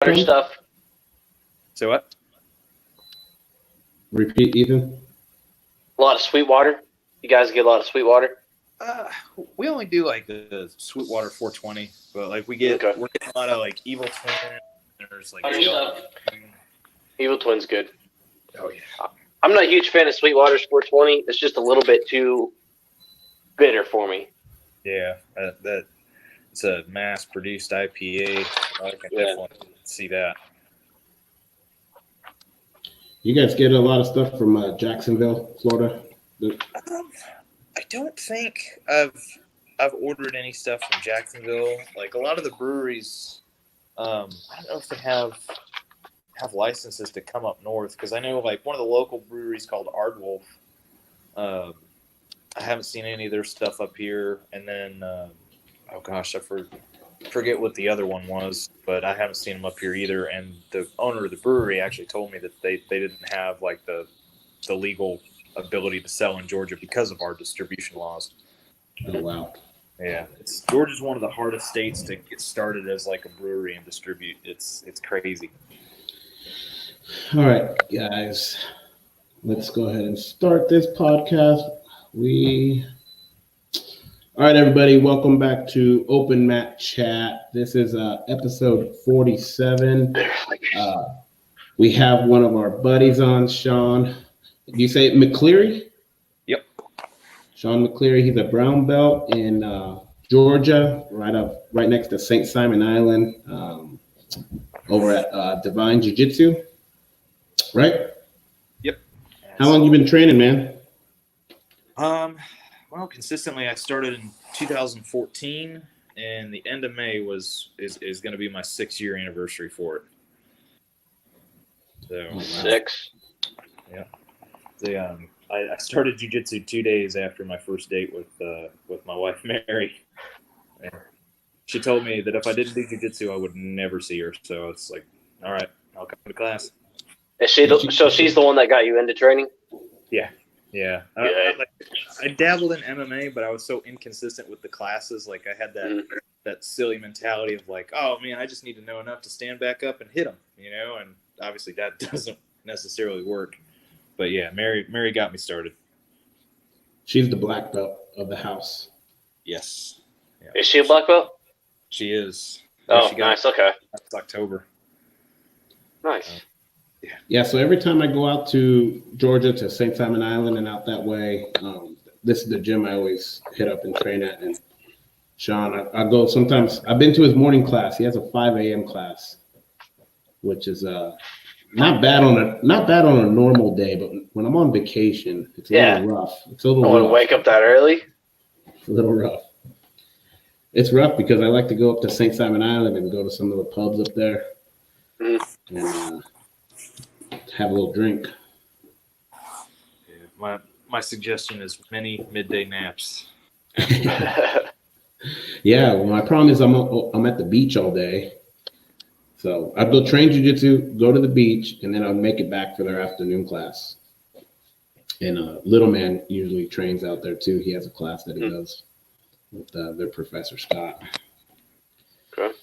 Water stuff. So what? Repeat, Ethan. A lot of Sweetwater. You guys get a lot of Sweetwater. We only do like the Sweetwater 420, but like we're getting a lot of like Evil Twin. There's like Evil Twin's good. Oh yeah. I'm not a huge fan of Sweetwater's 420. It's just a little bit too bitter for me. Yeah, that it's a mass-produced IPA. I can definitely see that. You guys get a lot of stuff from Jacksonville, Florida. I don't think I've ordered any stuff from Jacksonville. Like a lot of the breweries, I don't know if they have licenses to come up north, because I know like one of the local breweries called Ardwolf. I haven't seen any of their stuff up here, and then oh gosh, I forget what the other one was, but I haven't seen them up here either. And the owner of the brewery actually told me that they didn't have like the legal ability to sell in Georgia because of our distribution laws. Oh wow. Yeah, Georgia's one of the hardest states to get started as like a brewery and distribute. It's crazy. All right, guys, let's go ahead and start this podcast. All right, everybody, welcome back to Open Mat Chat. This is episode 47. We have one of our buddies on, Sean. Do you say McCleary? Yep. Sean McCleary. He's a brown belt in Georgia, right next to St. Simon Island, over at Divine Jiu-Jitsu. Right? Yep. How long you been training, man? Well, consistently, I started in 2014, and the end of May is going to be my 6-year anniversary for it. So 6. Yeah. I started jiu-jitsu 2 days after my first date with my wife Mary. And she told me that if I didn't do jiu-jitsu, I would never see her. So it's like, all right, I'll come to class. Is she so she's the one that got you into training? Yeah. Yeah. I dabbled in MMA, but I was so inconsistent with the classes. Like I had that silly mentality of like, oh man, I just need to know enough to stand back up and hit them, and obviously that doesn't necessarily work. But yeah, Mary got me started. She's the black belt of the house. Yes. Yeah. Is she a black belt? She is. Oh, nice. Okay. That's October. Nice. Yeah, so every time I go out to Georgia, to St. Simon Island and out that way, this is the gym I always hit up and train at. And Sean, I go sometimes. I've been to his morning class. He has a 5 a.m. class, which is not bad on a normal day, but when I'm on vacation, it's a little rough. It's a little rough. Wake up that early? It's a little rough. It's rough because I like to go up to St. Simon Island and go to some of the pubs up there and have a little drink. Yeah, my suggestion is many midday naps. Yeah, well, my problem is I'm at the beach all day. So I'd go train jiu-jitsu, go to the beach, and then I'd make it back for their afternoon class. And Little Man usually trains out there too. He has a class that he does with their Professor Scott. Okay.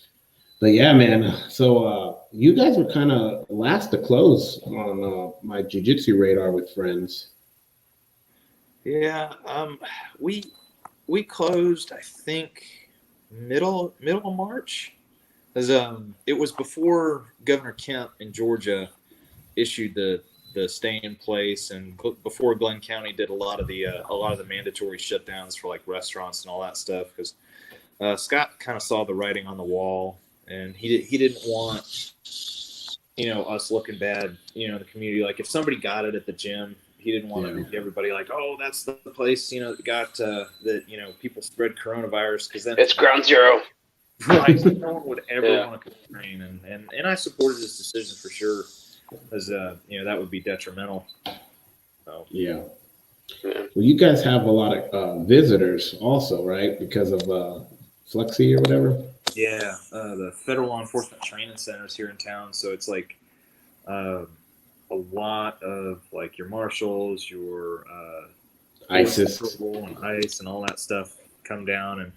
But yeah, man. So you guys were kind of last to close on my jiu-jitsu radar with friends. Yeah, we closed, I think, middle of March. As it was before Governor Kemp in Georgia issued the stay in place, and before Glenn County did a lot of the mandatory shutdowns for like restaurants and all that stuff, because Scott kind of saw the writing on the wall, and he didn't want us looking bad in the community. Like if somebody got it at the gym, he didn't want everybody like, oh, that's the place that got that people spread coronavirus, because then it's ground zero. Right, no one would ever want to complain, and I supported this decision for sure, because that would be detrimental. So. Yeah. Well, you guys have a lot of visitors also, right? Because of Flexi or whatever. Yeah, the Federal Law Enforcement Training Centers here in town. So it's like a lot of like your marshals, your ISIS, and ICE, and all that stuff come down. And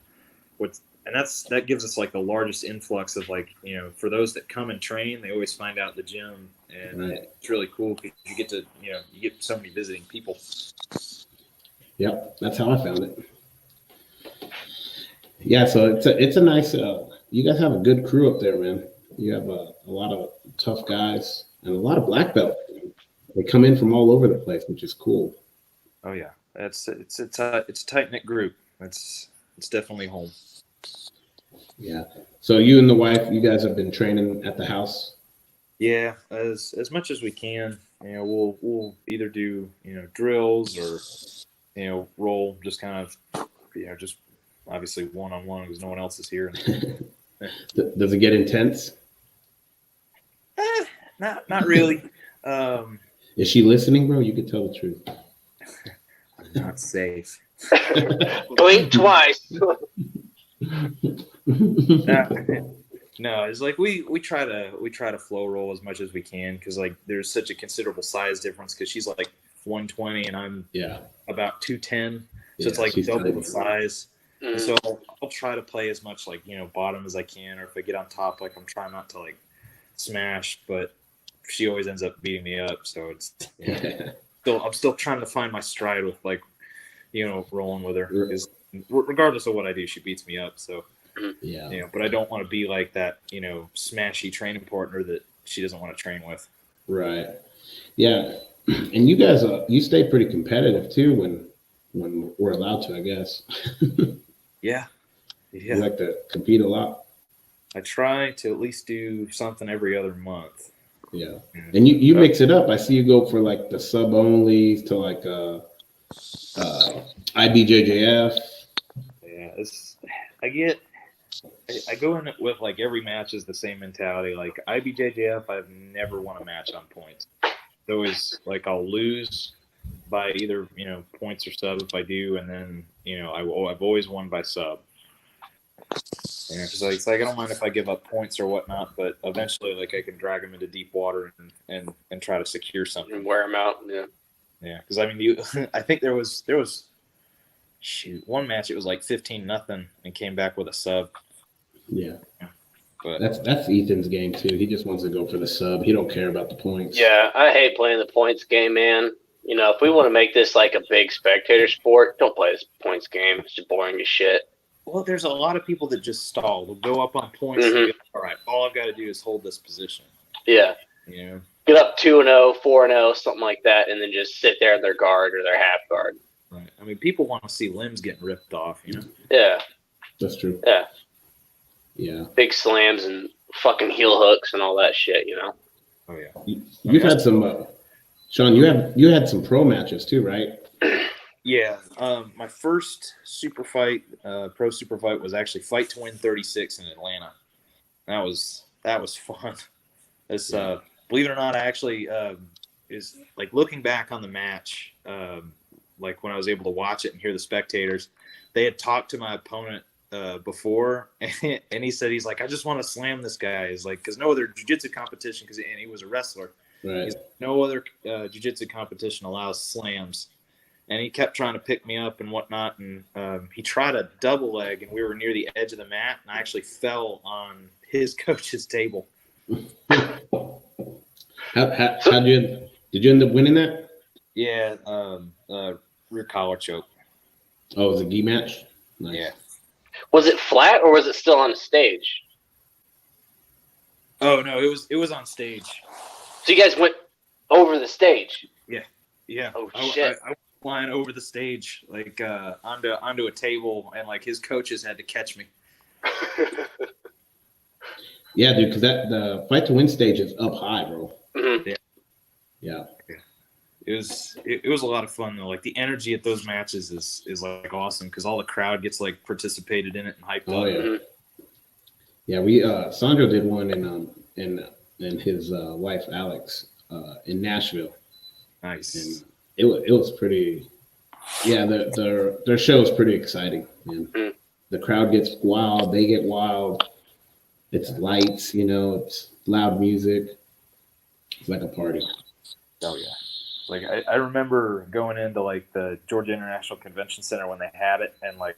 and that gives us like the largest influx of like, for those that come and train, they always find out the gym, and Right. it's really cool because you get to, you get so many visiting people. Yep, that's how I found it. Yeah, so it's a nice. You guys have a good crew up there, man. You have a lot of tough guys and a lot of black belts. They come in from all over the place, which is cool. Oh yeah, it's a tight knit group. It's definitely home. Yeah. So you and the wife, you guys have been training at the house. Yeah, as much as we can. We'll either do drills or roll just kind of just obviously one-on-one because no one else is here. Does it get intense? Not really. Is she listening, bro? You can tell the truth. I'm not safe. Blink twice. No, it's like we try to flow roll as much as we can because like there's such a considerable size difference because she's like 120 and I'm about 210, so it's like double the size. And so I'll try to play as much like bottom as I can, or if I get on top, like I'm trying not to like smash, but she always ends up beating me up. So it's I'm still trying to find my stride with like rolling with her because regardless of what I do, she beats me up. So but I don't want to be like that smashy training partner that she doesn't want to train with. Right. Yeah, and you guys you stay pretty competitive too when we're allowed to, I guess. Yeah. You like to compete a lot. I try to at least do something every other month. Yeah, and you mix it up. I see you go for like the sub onlys to like IBJJF. Yeah, I go in it with like every match is the same mentality. Like IBJJF, I've never won a match on points. It's always like I'll lose by either points or sub if I do, and then I've always won by sub. Because it's like I don't mind if I give up points or whatnot, but eventually like I can drag them into deep water and try to secure something and wear them out. Yeah, because I mean I think there was one match it was like 15-0 and came back with a sub. Yeah. But that's Ethan's game too. He just wants to go for the sub. He don't care about the points. Yeah, I hate playing the points game, man. If we want to make this like a big spectator sport, don't play this points game. It's just boring as shit. Well, there's a lot of people that just stall. They'll go up on points and go, all right, all I've got to do is hold this position. Yeah. Get up 2-0, 4-0, something like that, and then just sit there in their guard or their half guard. Right. I mean, people want to see limbs getting ripped off, Yeah. That's true. Yeah. Yeah. Big slams and fucking heel hooks and all that shit, Oh yeah. You've had some Sean, you had some pro matches too, right? Yeah. My first pro super fight was actually Fight to Win 36 in Atlanta. That was fun. It's believe it or not, I actually is like looking back on the match, like when I was able to watch it and hear the spectators, they had talked to my opponent before, and he said he's like, I just want to slam this guy. He's like, because no other jiu-jitsu competition, and he was a wrestler. Right. No other jiu-jitsu competition allows slams, and he kept trying to pick me up and whatnot. And he tried a double leg, and we were near the edge of the mat, and I actually fell on his coach's table. Did you end up winning that? Yeah, rear collar choke. Oh, it was a gi match? Nice. Yeah. Was it flat or was it still on the stage? Oh no, it was on stage. So you guys went over the stage? Yeah. Oh shit! I was flying over the stage, like onto a table, and like his coaches had to catch me. Yeah, dude, because the Fight to Win stage is up high, bro. Mm-hmm. Yeah. It was a lot of fun though. Like the energy at those matches is like awesome because all the crowd gets like participated in it and hyped up. Oh yeah. Mm-hmm. Yeah, we Sandro did one in his wife Alex in Nashville. Nice. And it was pretty. Yeah, their show is pretty exciting. Man. Mm-hmm. The crowd gets wild. They get wild. It's lights, it's loud music. It's like a party. Oh yeah. Like I remember going into like the Georgia International Convention Center when they had it, and like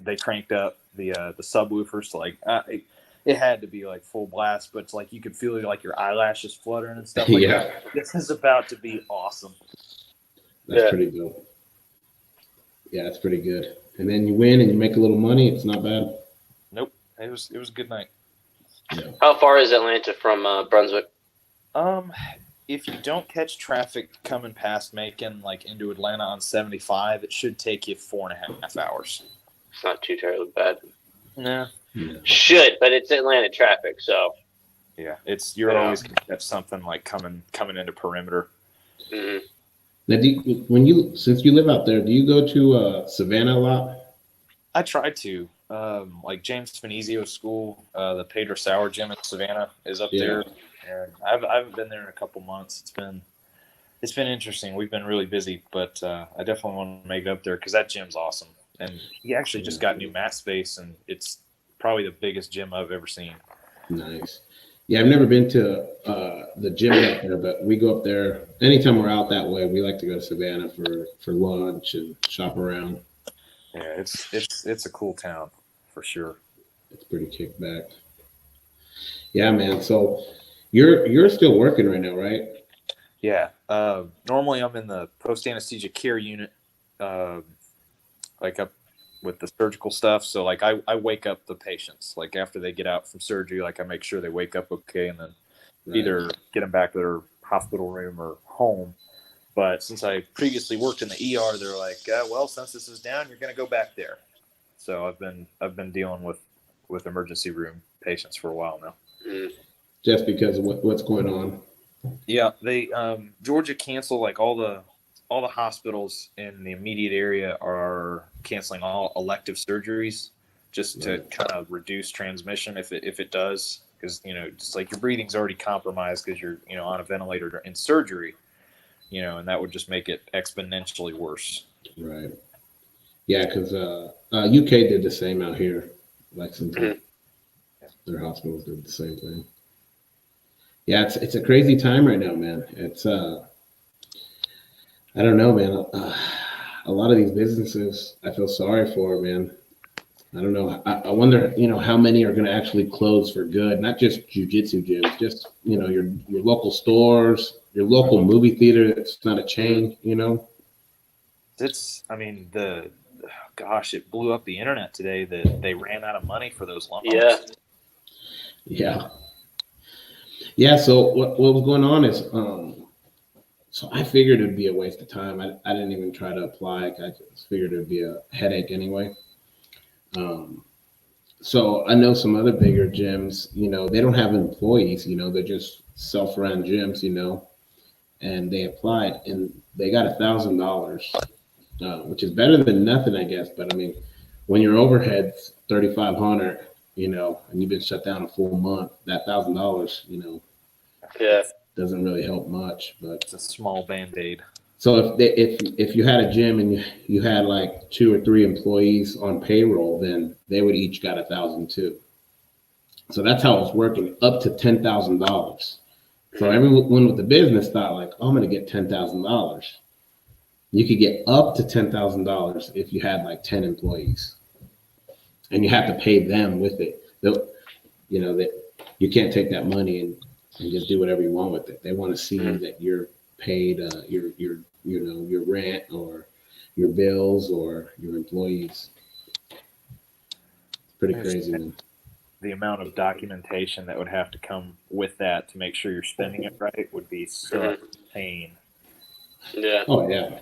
they cranked up the subwoofers to like it had to be like full blast, but it's like you could feel like your eyelashes fluttering and stuff like Yeah. that. This is about to be awesome. That's Yeah. pretty dope. Yeah, that's pretty good. And then you win and you make a little money. It's not bad. Nope, it was a good night. Yeah. How far is Atlanta from Brunswick? If you don't catch traffic coming past Macon, like into Atlanta on 75, it should take you 4.5 hours. It's not too terribly bad. Nah. Yeah. Should, but it's Atlanta traffic, so. Yeah, you're always gonna catch something like coming into perimeter. Mhm. Now, since you live out there, do you go to Savannah a lot? I tried to. Like James Finizio's school, the Pedro Sauer gym in Savannah is up there, and I haven't been there in a couple months. It's been interesting. We've been really busy, but I definitely want to make it up there because that gym's awesome. And he actually just got new mat space, and it's probably the biggest gym I've ever seen. Nice. Yeah, I've never been to the gym out there, but we go up there anytime we're out that way. We like to go to Savannah for lunch and shop around. Yeah, it's a cool town for sure. It's pretty kicked back. Yeah, man. So you're still working right now, right? Yeah. Normally I'm in the post anesthesia care unit, like up with the surgical stuff. So like I wake up the patients like after they get out from surgery. Like I make sure they wake up okay, and then either get them back to their hospital room or home. But since I previously worked in the ER, they're like, well, since this is down, you're going to go back there. So I've been dealing with emergency room patients for a while now. Just because of what's going on. Yeah, they Georgia canceled like all the hospitals in the immediate area are canceling all elective surgeries just to kind of reduce transmission if it does, because just like your breathing's already compromised because you're on a ventilator in surgery. And that would just make it exponentially worse. Right. Yeah, because UK did the same out here. Lexington, their hospitals did the same thing. Yeah, it's a crazy time right now, man. It's I don't know, man. A lot of these businesses, I feel sorry for, man. I don't know. I wonder, how many are going to actually close for good? Not just jiu-jitsu gyms, just your local stores, your local movie theater. It's not a chain, It's, I mean, it blew up the internet today that they ran out of money for those loans. Yeah. So what was going on is, so I figured it'd be a waste of time. I didn't even try to apply. I just figured it'd be a headache anyway. So I know some other bigger gyms, they don't have employees, they're just self-run gyms, and they applied and they got $1,000, which is better than nothing, I guess. But I mean, when your overhead's $3,500, and you've been shut down a full month, that $1,000, doesn't really help much. But it's a small Band-Aid. So if you had a gym and you had like 2 or 3 employees on payroll, then they would each got $1,000 too. So that's how it's working, up to $10,000. So everyone with the business thought like, oh, I'm going to get $10,000. You could get up to $10,000 if you had like 10 employees, and you have to pay them with it. That you can't take that money and just do whatever you want with it. They want to see that you're paid your rent or your bills or your employees. It's pretty crazy, man. The amount of documentation that would have to come with that to make sure you're spending it right would be such a pain. Yeah. Oh yeah.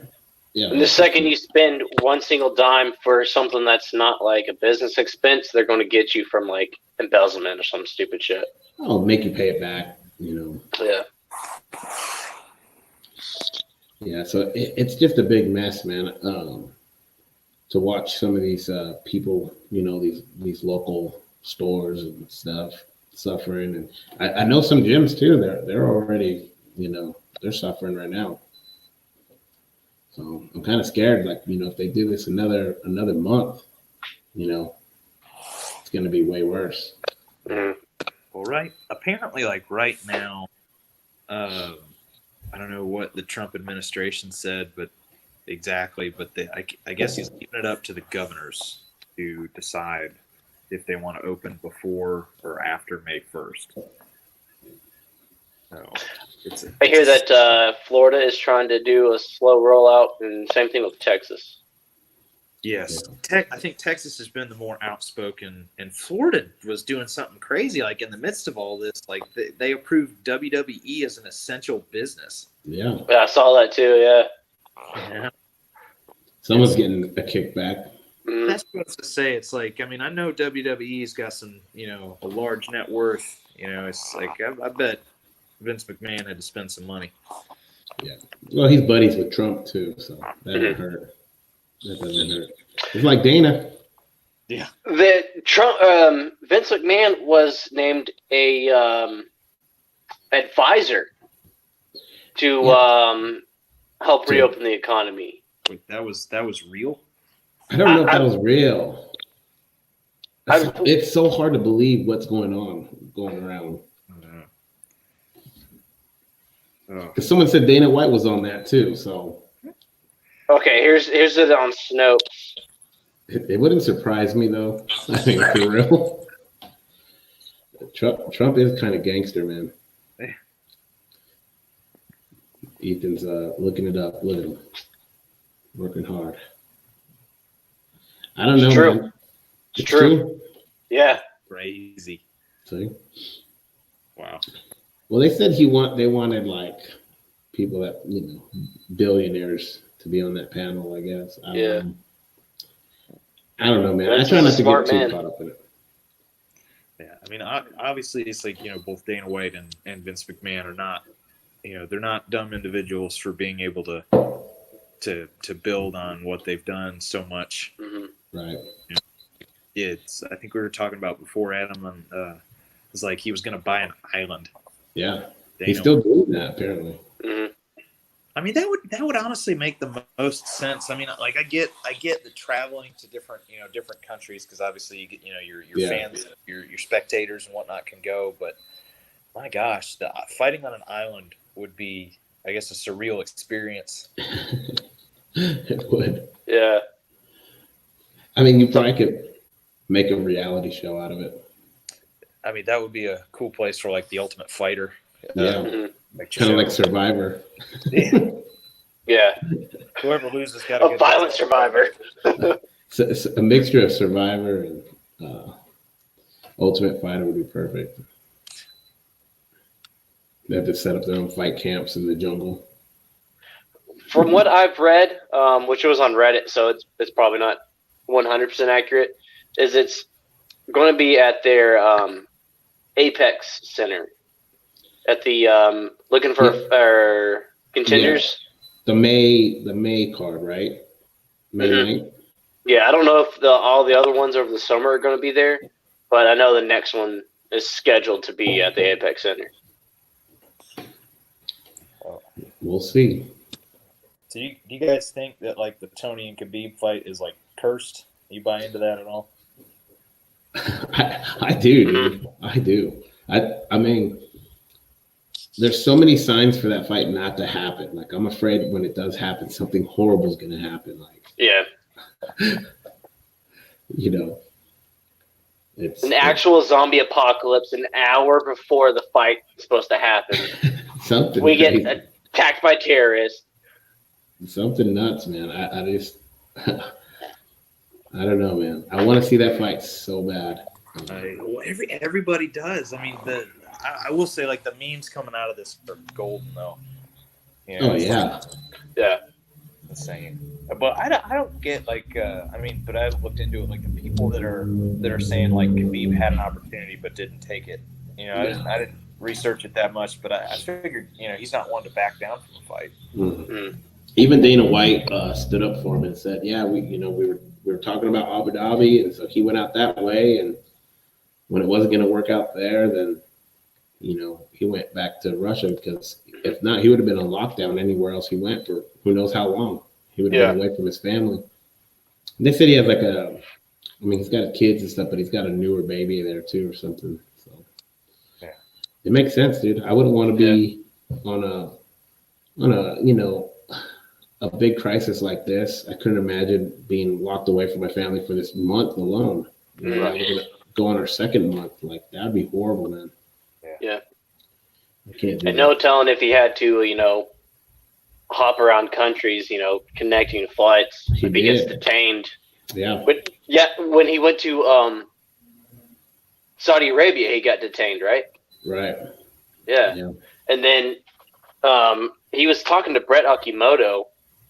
Yeah. And the second you spend one single dime for something that's not like a business expense, they're going to get you from like embezzlement or some stupid shit. Oh, make you pay it back, Yeah. Yeah, so it's just a big mess, man. To watch some of these people, these local stores and stuff suffering, and I know some gyms too. They're already, they're suffering right now. So I'm kind of scared. Like, if they do this another month, it's going to be way worse. Mm-hmm. Well, apparently, like right now, I don't know what the Trump administration said, but I guess he's leaving it up to the governors to decide if they want to open before or after May 1st. So I hear that Florida is trying to do a slow rollout, and same thing with Texas. Yes, I think Texas has been the more outspoken, and Florida was doing something crazy. Like in the midst of all this, like they approved WWE as an essential business. Yeah. Yeah, I saw that too. Yeah. Yeah. Someone's getting a kickback. Mhm. That's what I was to say. It's like, I mean, I know WWE's got some, a large net worth. It's like I bet Vince McMahon had to spend some money. Yeah. Well, he's buddies with Trump too, so that doesn't hurt. That doesn't hurt. It's like Dana. Yeah. The Trump, Vince McMahon was named a advisor to help reopen the economy. Wait, that was real? I don't know if that was real. It's so hard to believe what's going around. Because someone said Dana White was on that too, so. Okay, here's it on Snopes. It wouldn't surprise me though. I mean, for real. Trump is kind of gangster, man. Ethan's looking it up. Look at him, working hard. I don't know, True. man. It's true. Yeah. Crazy. See? Wow. Well, they said they wanted like people that billionaires to be on that panel. I guess. I don't know, man. I try not to get too caught up in it. Yeah, I mean, obviously, it's like both Dana White and Vince McMahon are not, they're not dumb individuals for being able to build on what they've done so much. Mm-hmm. Right. I think we were talking about before, Adam, and it's like he was going to buy an island. Yeah, he's still doing that apparently. Mm-hmm. I mean, that would honestly make the most sense. I mean, like I get the traveling to different countries, because obviously you get your fans, your spectators and whatnot can go, but my gosh, the fighting on an island would be, I guess, a surreal experience. It would. Yeah. I mean, you probably could make a reality show out of it. I mean, that would be a cool place for like the Ultimate Fighter. Yeah. Kind of like Survivor. Yeah. Whoever loses got a violent Survivor. So it's a mixture of Survivor and Ultimate Fighter would be perfect. They have to set up their own fight camps in the jungle. From what I've read, which was on Reddit, so it's probably not 100% accurate, is it's going to be at their Apex Center at the looking for contenders. Yeah. The May card, right? May 9th? Yeah, I don't know if all the other ones over the summer are going to be there, but I know the next one is scheduled to be at the Apex Center. We'll see. So do you guys think that like the Tony and Khabib fight is like cursed? You buy into that at all? I do, dude. I do. I mean, there's so many signs for that fight not to happen. Like, I'm afraid when it does happen, something horrible is going to happen. Like, yeah, it's an actual zombie apocalypse an hour before the fight is supposed to happen. Something we crazy. get attacked by terrorists. Something nuts, man. I just, I don't know, man. I want to see that fight so bad. Well, everybody does. I mean, I will say, like, the memes coming out of this are golden, though. Oh yeah, yeah, insane. But I don't get but I've looked into it. Like the people that are saying like Khabib had an opportunity but didn't take it. I didn't research it that much, but I figured he's not one to back down from a fight. Mm-hmm. Even Dana White stood up for him and said, "Yeah, we were talking about Abu Dhabi, and so he went out that way, and when it wasn't going to work out there, then he went back to Russia, because if not, he would have been on lockdown anywhere else he went for who knows how long. He would have been away from his family." And they said he has he's got kids and stuff, but he's got a newer baby there too or something. So it makes sense, dude. I wouldn't want to be on a a big crisis like this, I couldn't imagine being locked away from my family for this month alone. You know, Right. we're gonna go on our second month. Like that'd be horrible, man. Yeah. I can't do And that. no telling if he had to, hop around countries, connecting flights. He If he gets did. detained. Yeah, But yeah, when he went to Saudi Arabia, he got detained, right? right. Yeah. Yeah. And then he was talking to Brett Akimoto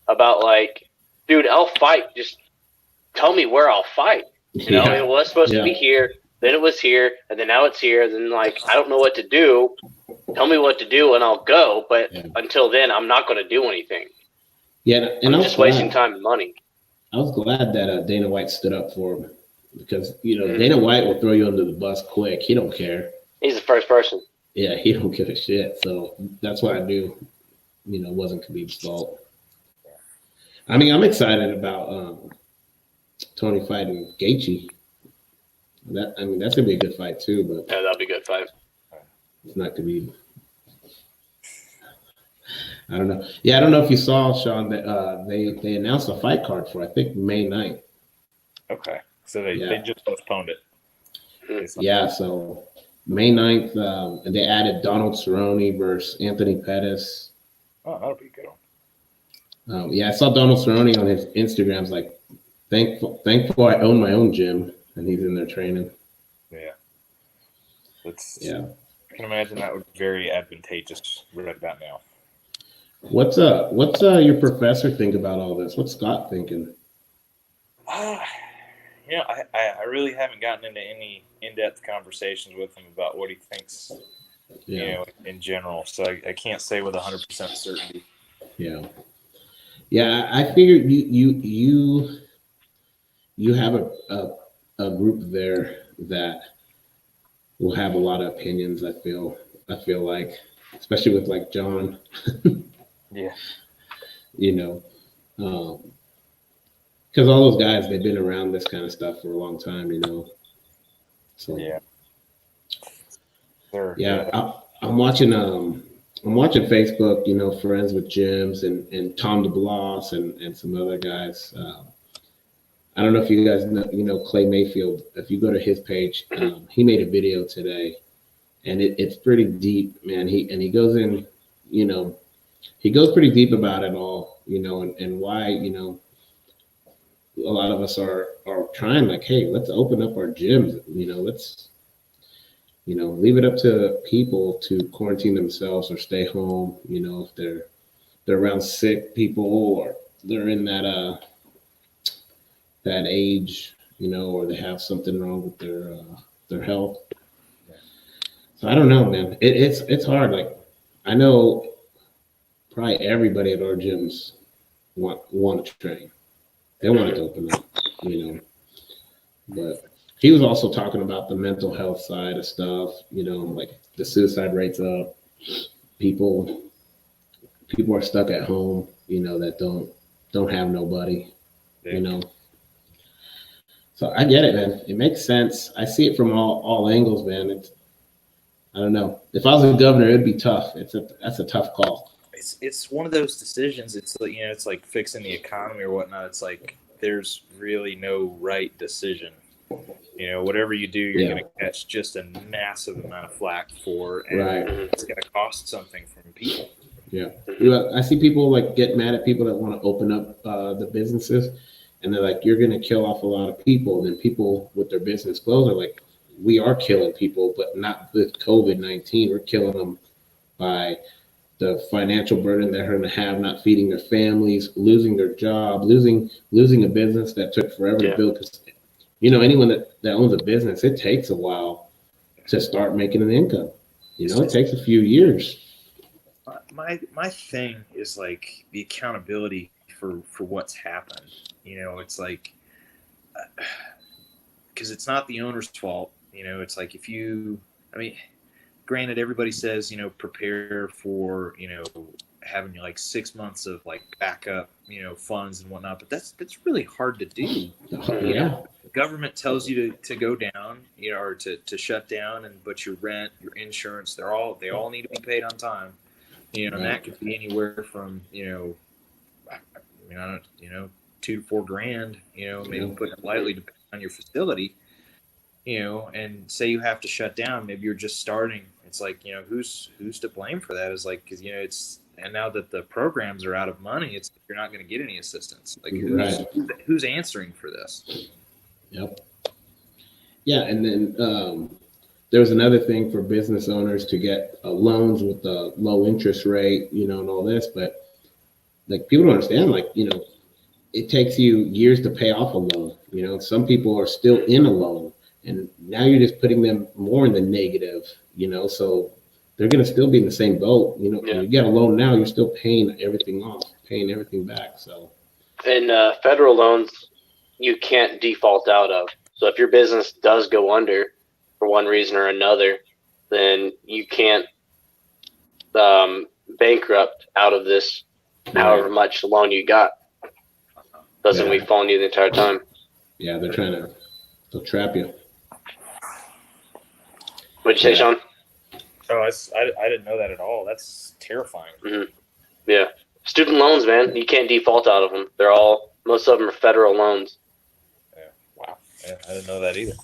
about like, dude, I'll fight. Just tell me where I'll fight. Yeah. It was supposed to be here, then it was here, and then now it's here. Then like, I don't know what to do. Tell me what to do, and I'll go. But until then, I'm not going to do anything. Yeah, and I'm just wasting time and money. I was glad that Dana White stood up for him because Mhm. Dana White will throw you under the bus quick. He don't care. He's the first person. Yeah, he don't give a shit. So that's what I do. It wasn't Khabib's fault. I mean, I'm excited about Tony fighting Gaethje. That's gonna be a good fight too, but Yeah, that'll be a good fight. it's not Khabib. I don't know. Yeah, I don't know if you saw, Sean, that they announced a fight card for I think May 9th. Okay. So they just postponed it. Yeah, so May 9th, and they added Donald Cerrone versus Anthony Pettis. Oh, that'll be a good one. Yeah, I saw Donald Cerrone on his Instagrams like, thankful I own my own gym, and he's in there training. Yeah. Yeah. I can imagine that would be very advantageous right about now. What's your professor think about all this? What's Scott thinking? I really haven't gotten into any in-depth conversations with him about what he thinks, in general. So I can't say with 100% certainty. Yeah. Yeah, I figured you have a group there that will have a lot of opinions. I feel like, especially with like John. Yeah. Because all those guys, they've been around this kind of stuff for a long time, So Yeah. Sure. yeah, I'm watching Facebook, Friends with Gyms and Tom DeBlas and some other guys. I don't know if you guys know, Clay Mayfield. If you go to his page, he made a video today, and it's pretty deep, man. He goes in, he goes pretty deep about it all, and why, a lot of us are trying like, hey, let's open up our gyms, let's, leave it up to people to quarantine themselves or stay home, if they're around sick people or they're in that age, or they have something wrong with their health. So I don't know, man. It's hard. Like I know probably everybody at our gyms want to train. They want it to open up, But he was also talking about the mental health side of stuff, like the suicide rates up. People are stuck at home, that don't have nobody, So I get it, man. It makes sense. I see it from all angles, man. I don't know. If I was a governor, it'd be tough. That's a tough call. It's one of those decisions. It's like, it's like fixing the economy or whatnot. It's like there's really no right decision. Whatever you do, you're going to catch just a massive amount of flack for, and it's going to cost something from people. Yeah. I see people like get mad at people that want to open up the businesses, and they're like, you're going to kill off a lot of people. And then people with their business closed are like, we are killing people, but not with COVID-19. We're killing them by the financial burden they're going to have, not feeding their families, losing their job, losing a business that took forever to build. Because anyone that owns a business, it takes a while to start making an income. It takes a few years. My thing is like the accountability for what's happened. It's like because it's not the owner's fault. It's like granted, everybody says, prepare for, having like 6 months of like backup, funds and whatnot, but that's really hard to do. Yeah. The government tells you to go down, or to shut down, but your rent, your insurance, they all need to be paid on time. And that could be anywhere from, mean, I don't, $2 to $4 grand, maybe Yeah. putting it lightly depending on your facility, and say you have to shut down, maybe you're just starting. It's like, who's to blame for that? Is like, because, and now that the programs are out of money, it's you're not going to get any assistance. Like, Right. who's answering for this? Yep. Yeah, and then there was another thing for business owners to get loans with a low interest rate, and all this, but like people don't understand, like, it takes you years to pay off a loan. Some people are still in a loan, and now you're just putting them more in the negative, so they're going to still be in the same boat. Yeah. When you get a loan now, you're still paying everything off, paying everything back. So, And federal loans, you can't default out of. So if your business does go under for one reason or another, then you can't bankrupt out of this, however much loan you got. Doesn't Yeah. refund you the entire time. Yeah, they'll trap you. What'd you say, Sean? Oh, I didn't know that at all. That's terrifying. Mm-hmm. Yeah. Student loans, man, you can't default out of them. Most of them are federal loans. Yeah. Wow. Yeah, I didn't know that either.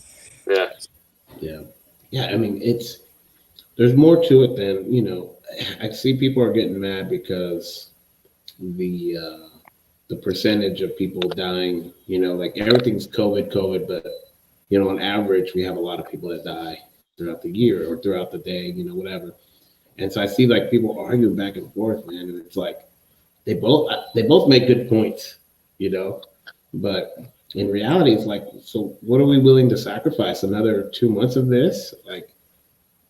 Yeah. Yeah. I mean, there's more to it than, I see people are getting mad because the percentage of people dying, like everything's COVID, but, on average, we have a lot of people that die throughout the year or throughout the day, whatever. And so I see like people arguing back and forth, man. And it's like, they both make good points, but in reality, it's like, so what are we willing to sacrifice? Another 2 months of this? Like,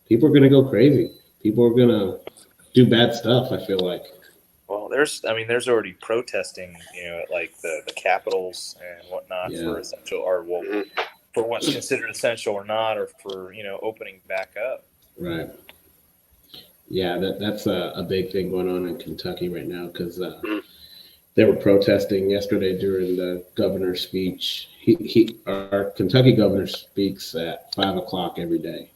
people are going to go crazy. People are going to do bad stuff, I feel like. Well, there's already protesting, at like the capitals and whatnot for essential, or for what's considered essential or not, or for, opening back up. Right. Yeah, that's a big thing going on in Kentucky right now, because they were protesting yesterday during the governor's speech. Our Kentucky governor speaks at 5:00 every day,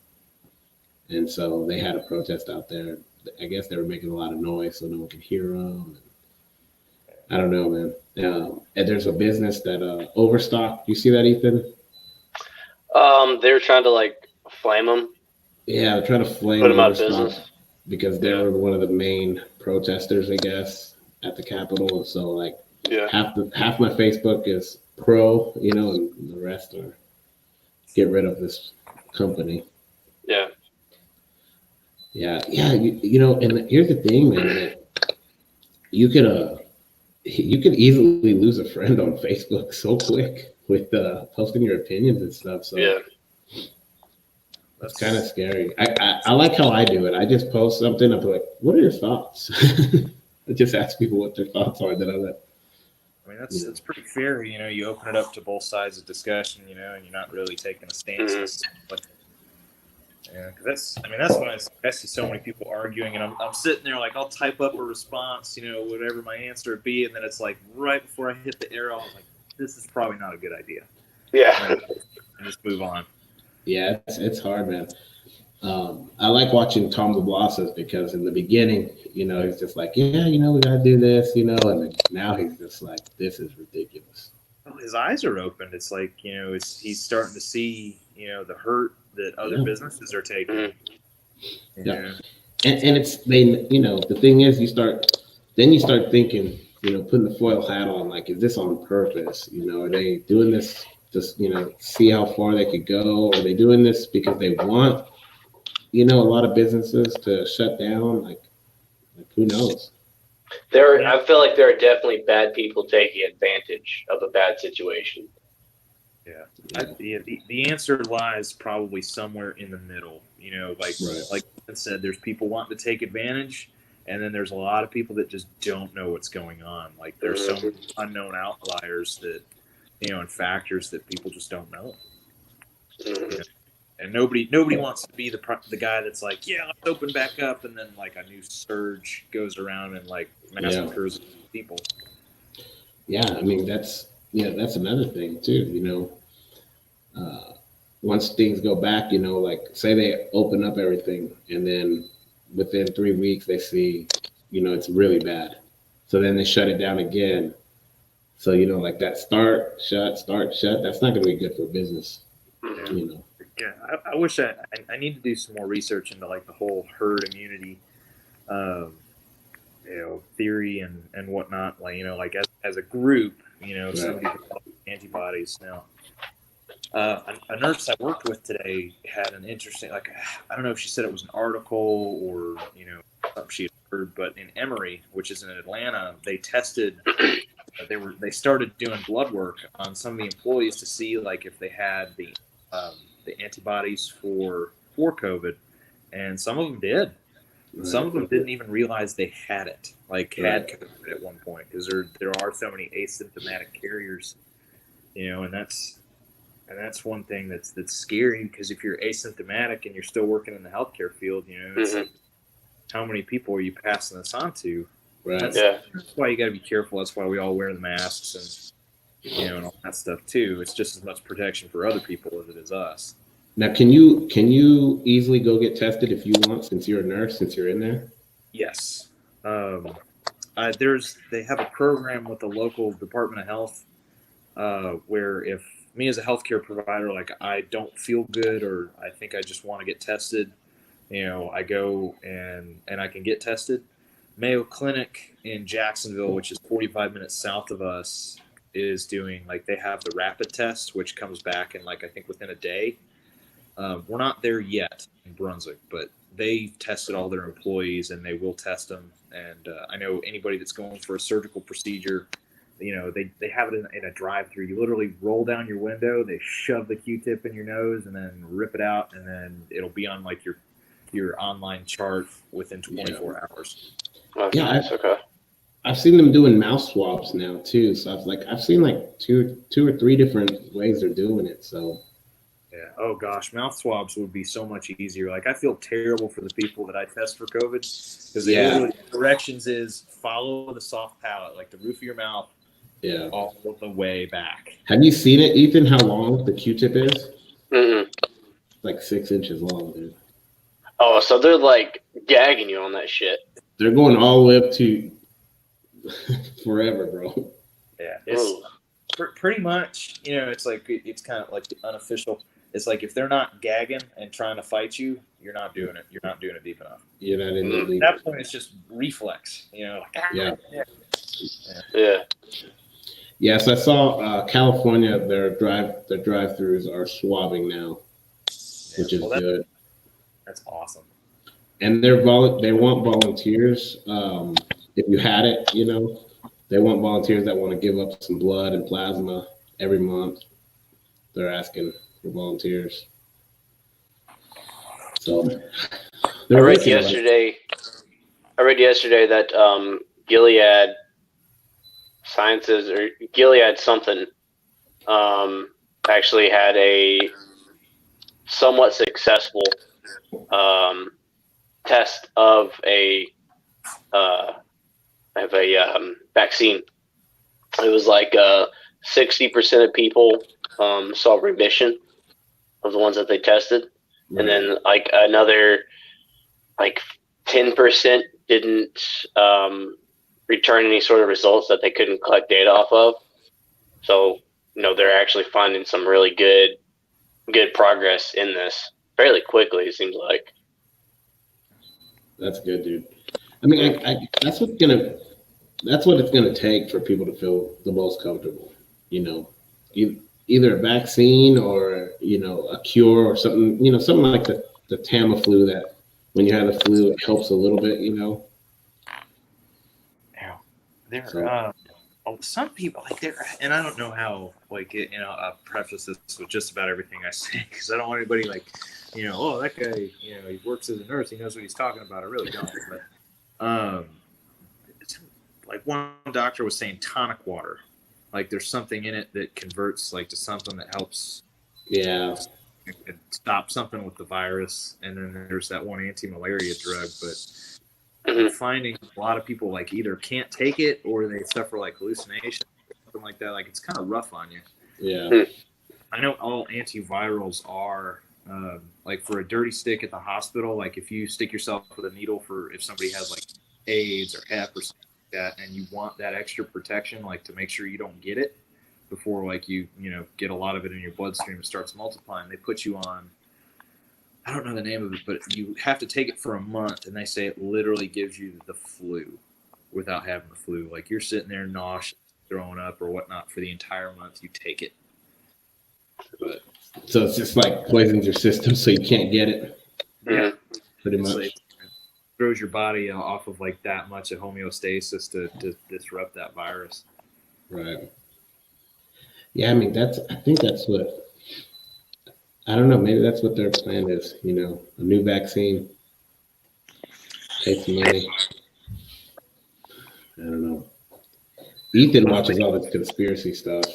and so they had a protest out there. I guess they were making a lot of noise so no one could hear them. I don't know, man. And there's a business that Overstock. You see that, Ethan? They were trying to like flame them. Yeah, they're trying to flame Put them out of Overstock business. because they were one of the main protesters, I guess, at the Capitol. And so, like, half my Facebook is pro, and the rest are get rid of this company. Yeah. Yeah. And here's the thing, man. That you could easily lose a friend on Facebook so quick with posting your opinions and stuff. So that's kind of scary. I like how I do it. I just post something. I'm like, what are your thoughts? I just ask people what their thoughts are. I mean, that's pretty fair. You open it up to both sides of discussion, and you're not really taking a stance. Yeah, because that's when I see so many people arguing, and I'm sitting there like, I'll type up a response, whatever my answer would be, and then it's like right before I hit the arrow, I'm like, this is probably not a good idea. Yeah. And just move on. Yeah, it's hard, man. I like watching Tom DeBlas's because in the beginning, he's just like, we gotta do this, and then now he's just like, this is ridiculous. Well, his eyes are opened. It's like, he's starting to see, the hurt that other businesses are taking. Yeah. And it's the thing is you start thinking, putting the foil hat on, like, is this on purpose? Are they doing this just, see how far they could go? Are they doing this because they want, a lot of businesses to shut down? Like who knows? I feel like there are definitely bad people taking advantage of a bad situation. Yeah. The answer lies probably somewhere in the middle. Like I said, there's people wanting to take advantage, and then there's a lot of people that just don't know what's going on. Like there's some unknown outliers that, and factors that people just don't know. And nobody wants to be the guy that's like, yeah, let's open back up, and then like a new surge goes around and like massacres people. Yeah, I mean that's another thing too. Once things go back, like say they open up everything, and then within 3 weeks they see, it's really bad. So then they shut it down again. So, you know, like that start, shut, that's not going to be good for business, Mhm. you know. Yeah, I wish I need to do some more research into like the whole herd immunity, um, theory and whatnot. Like, like as a group, Right. somebody developed antibodies. Now, a nurse I worked with today had an interesting, like, I don't know if she said it was an article or something she had heard, but in Emory, which is in Atlanta, they tested. They started doing blood work on some of the employees to see like if they had the antibodies for COVID, and some of them did. Some Right. of them didn't even realize they had it, like had Right. COVID at one point, because there are so many asymptomatic carriers, and that's one thing that's scary, because if you're asymptomatic and you're still working in the healthcare field, it's Mhm. like, how many people are you passing this on to? Right. Yeah. That's why you got to be careful. That's why we all wear the masks and all that stuff too. It's just as much protection for other people as it is us. Now, can you easily go get tested if you want, since you're a nurse, since you're in there? Yes. They have a program with the local Department of Health, where if me as a healthcare provider, like, I don't feel good or I think I just want to get tested, I go and I can get tested. Mayo Clinic in Jacksonville, which is 45 minutes south of us, is doing, like, they have the rapid test, which comes back in, like, I think within a day. We're not there yet in Brunswick, but they tested all their employees and they will test them. And I know anybody that's going for a surgical procedure, they have it in a drive-through. You literally roll down your window, they shove the Q-tip in your nose, and then rip it out, and then it'll be on like your online chart within Yeah. 24 hours. Oh, Yeah, nice. Okay. I've seen them doing mouth swabs now too. So I've seen like two or three different ways they're doing it. So Yeah. Oh gosh, mouth swabs would be so much easier. Like, I feel terrible for the people that I test for COVID, because they yeah, literally, directions is follow the soft palate, like the roof of your mouth, yeah. all the way back. Have you seen it, Ethan? How long the Q-tip is? Mm-mm. Like 6 inches long, dude. Oh, so they're like gagging you on that shit. They're going all the way up to forever, bro. Yeah, it's Ooh. pretty much. It's like, it's kind of like the unofficial. It's like, if they're not gagging and trying to fight you, you're not doing it. You're not doing it deep enough. You're not in Mm. the At league. that point, it's just reflex. Like, Yeah. Yeah. Yes, I saw California. Their drive-throughs are swabbing now, which is well, good. that's awesome. And they want volunteers. If you had it, they want volunteers that want to give up some blood and plasma every month. They're asking for volunteers. So I they're read looking like, yesterday. I read yesterday that Gilead Sciences or Gilead something actually had a somewhat successful test of a vaccine. It was like 60% of people saw remission of the ones that they tested, and then like another like 10% didn't return any sort of results that they couldn't collect data off of. So they're actually finding some really good progress in this fairly quickly. It seems like. that's good, dude. I mean, that's what it's gonna take for people to feel the most comfortable. Either a vaccine or a cure or something. Something like the Tamiflu, that when you have the flu, it helps a little bit. Yeah. There. So, Some people, like, there, and I don't know how, like, I'll preface this with just about everything I say, because I don't want anybody like, oh, that guy, he works as a nurse, he knows what he's talking about. I really don't. But it's, like, one doctor was saying tonic water, like, there's something in it that converts, like, to something that helps yeah, stop something with the virus. And then there's that one anti-malaria drug, but Mhm. I'm finding a lot of people, like, either can't take it or they suffer like hallucinations, something like that. Like, it's kind of rough on you. yeah, I know all antivirals are, like, for a dirty stick at the hospital. Like, if you stick yourself with a needle if somebody has like AIDS or Hep or something like that, and you want that extra protection, like to make sure you don't get it before like you get a lot of it in your bloodstream and starts multiplying, they put you on, I don't know the name of it, but you have to take it for a month, and they say it literally gives you the flu without having the flu. Like you're sitting there nauseous, throwing up or whatnot for the entire month you take it. But So it's just like poisons your system so you can't get it. yeah, Pretty it's much. like, it throws your body off of like that much of homeostasis to disrupt that virus. Right. Yeah, I mean I think that's what, I don't know, maybe that's what their plan is, a new vaccine. Take some money. I don't know. Ethan watches all this conspiracy stuff.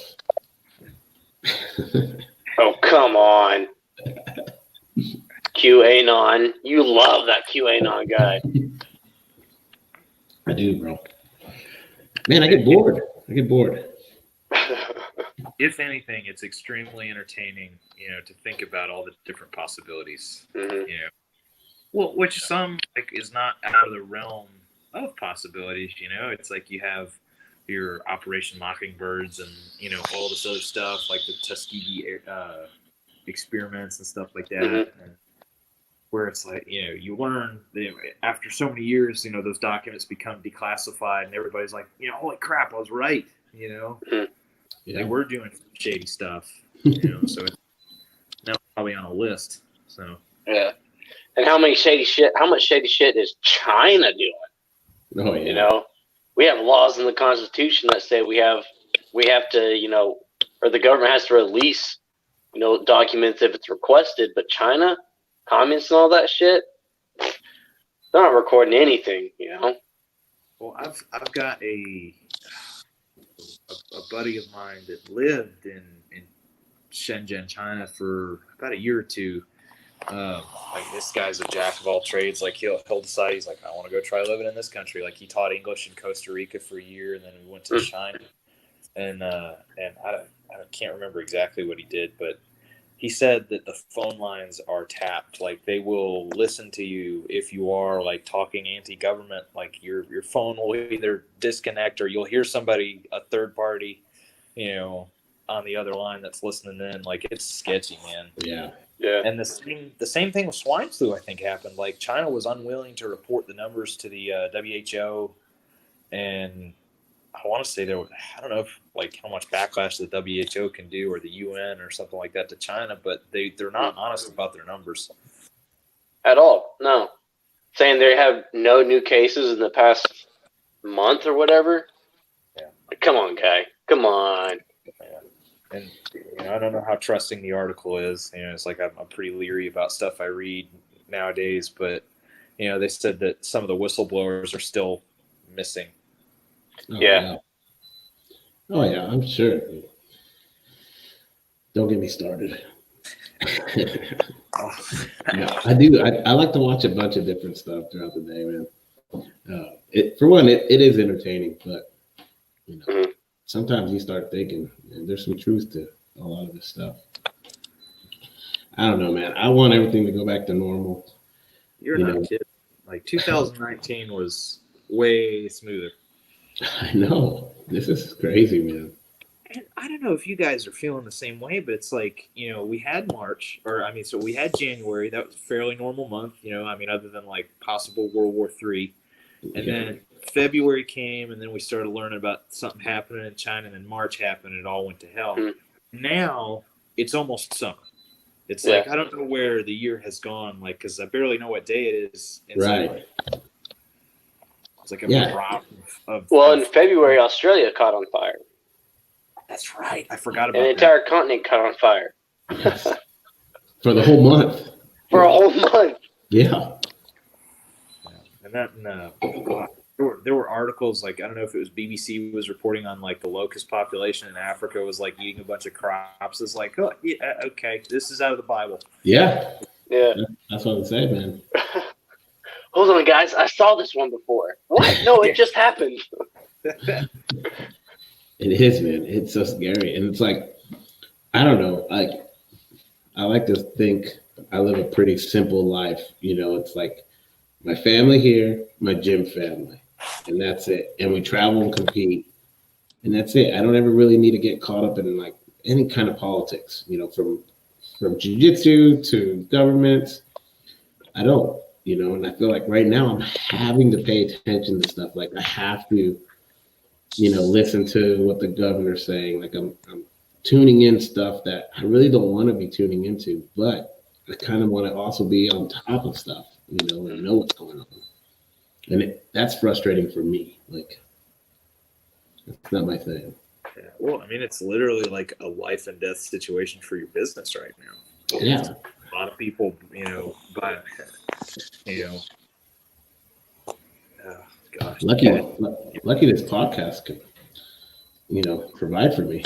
Oh, come on. QAnon. You love that QAnon guy. I do, bro. Man, I get bored. If anything, it's extremely entertaining, to think about all the different possibilities. Mhm. Well, which some like is not out of the realm of possibilities. It's like you have your Operation Mockingbirds and all this other stuff like the Tuskegee experiments and stuff like that. Mhm. And where it's like you learn that after so many years, those documents become declassified, and everybody's like, holy crap, I was right. Mhm. Yeah. They were doing shady stuff. So it's now probably on a list. So Yeah. And how much shady shit is China doing? Oh, yeah. We have laws in the Constitution that say we have to, or the government has to release, documents if it's requested. But China, comments and all that shit, they're not recording anything, Well, I've got a buddy of mine that lived in Shenzhen, China for about a year or two. Like this guy's a jack of all trades. Like he'll decide he's like, I want to go try living in this country. Like he taught English in Costa Rica for a year, and then we went to China. And I can't remember exactly what he did, but he said that the phone lines are tapped. Like they will listen to you if you are like talking anti-government. Like your phone will either disconnect, or you'll hear somebody, a third party, on the other line that's listening in. Like it's sketchy, man. Yeah. Yeah. And the same thing with swine flu, I think, happened. Like China was unwilling to report the numbers to the WHO, and I want to say I don't know if like how much backlash the WHO can do, or the UN or something like that, to China, but they're not honest about their numbers At all. No. Saying they have no new cases in the past month or whatever. Yeah. Come on, guy. Come on. Yeah. And I don't know how trusting the article is. It's like I'm pretty leery about stuff I read nowadays, but they said that some of the whistleblowers are still missing. Oh, Yeah. Oh, yeah, I'm sure. Don't get me started. Yeah, I do. I like to watch a bunch of different stuff throughout the day, man. For one, it is entertaining, but sometimes you start thinking, man, there's some truth to a lot of this stuff. I don't know, man. I want everything to go back to normal. You're not kidding. Like 2019 was way smoother. I know. This is crazy, man. And I don't know if you guys are feeling the same way, but it's like, we had March, so we had January. That was a fairly normal month, other than like possible World War III. And then February came, and then we started learning about something happening in China, and then March happened, and it all went to hell. Mm-hmm. Now it's almost summer. It's like, I don't know where the year has gone, like, because I barely know what day it is. Right. It's like a drop of. Well, in February, Australia caught on fire. That's right. I forgot about that. An entire continent caught on fire. For the whole month. For a whole month. Yeah. And that, there were articles, like, I don't know if it was BBC was reporting on, like, the locust population in Africa was, like, eating a bunch of crops. It's like, oh, yeah, okay, this is out of the Bible. Yeah. Yeah. That's what I'm saying, man. Hold on, guys. I saw this one before. What? No, it just happened. It is, man. It's so scary. And it's like, I don't know. Like, I like to think I live a pretty simple life. It's like my family here, my gym family. and that's it. And we travel and compete, and that's it. I don't ever really need to get caught up in like any kind of politics, from jiu-jitsu to government. I don't, and I feel like right now I'm having to pay attention to stuff. Like I have to, listen to what the governor's saying. Like I'm tuning in stuff that I really don't want to be tuning into, but I kind of want to also be on top of stuff, and know what's going on. And that's frustrating for me. Like, it's not my thing. Yeah. Well, I mean, it's literally like a life and death situation for your business right now. Yeah. A lot of people, but, oh, gosh. Lucky this podcast could, provide for me.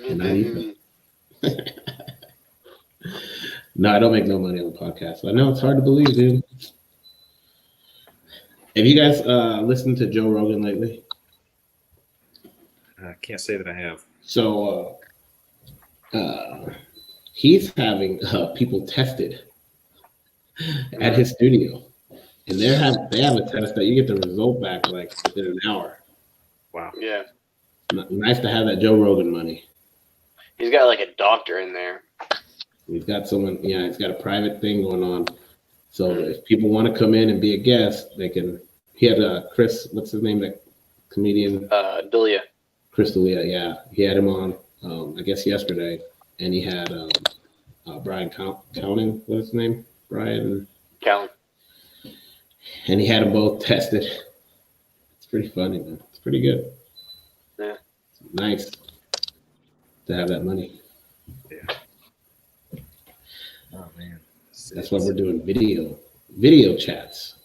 And I need No, I don't make no money on the podcast. I know it's hard to believe, dude. Have you guys listened to Joe Rogan lately? I can't say that I have. So he's having people tested at his studio, and they have a test that you get the result back like within an hour. Wow. Yeah. Nice to have that Joe Rogan money. He's got like a doctor in there. He's got someone. Yeah, he's got a private thing going on. So if people want to come in and be a guest, they can. He had Chris. What's his name? That comedian. D'Elia. Chris D'Elia. Yeah, he had him on. I guess yesterday, and he had Brian Cowan. What's his name? Brian Callan. And he had them both tested. It's pretty funny, man. It's pretty good. Yeah. It's nice to have that money. Yeah. Oh man. That's why we're doing video chats.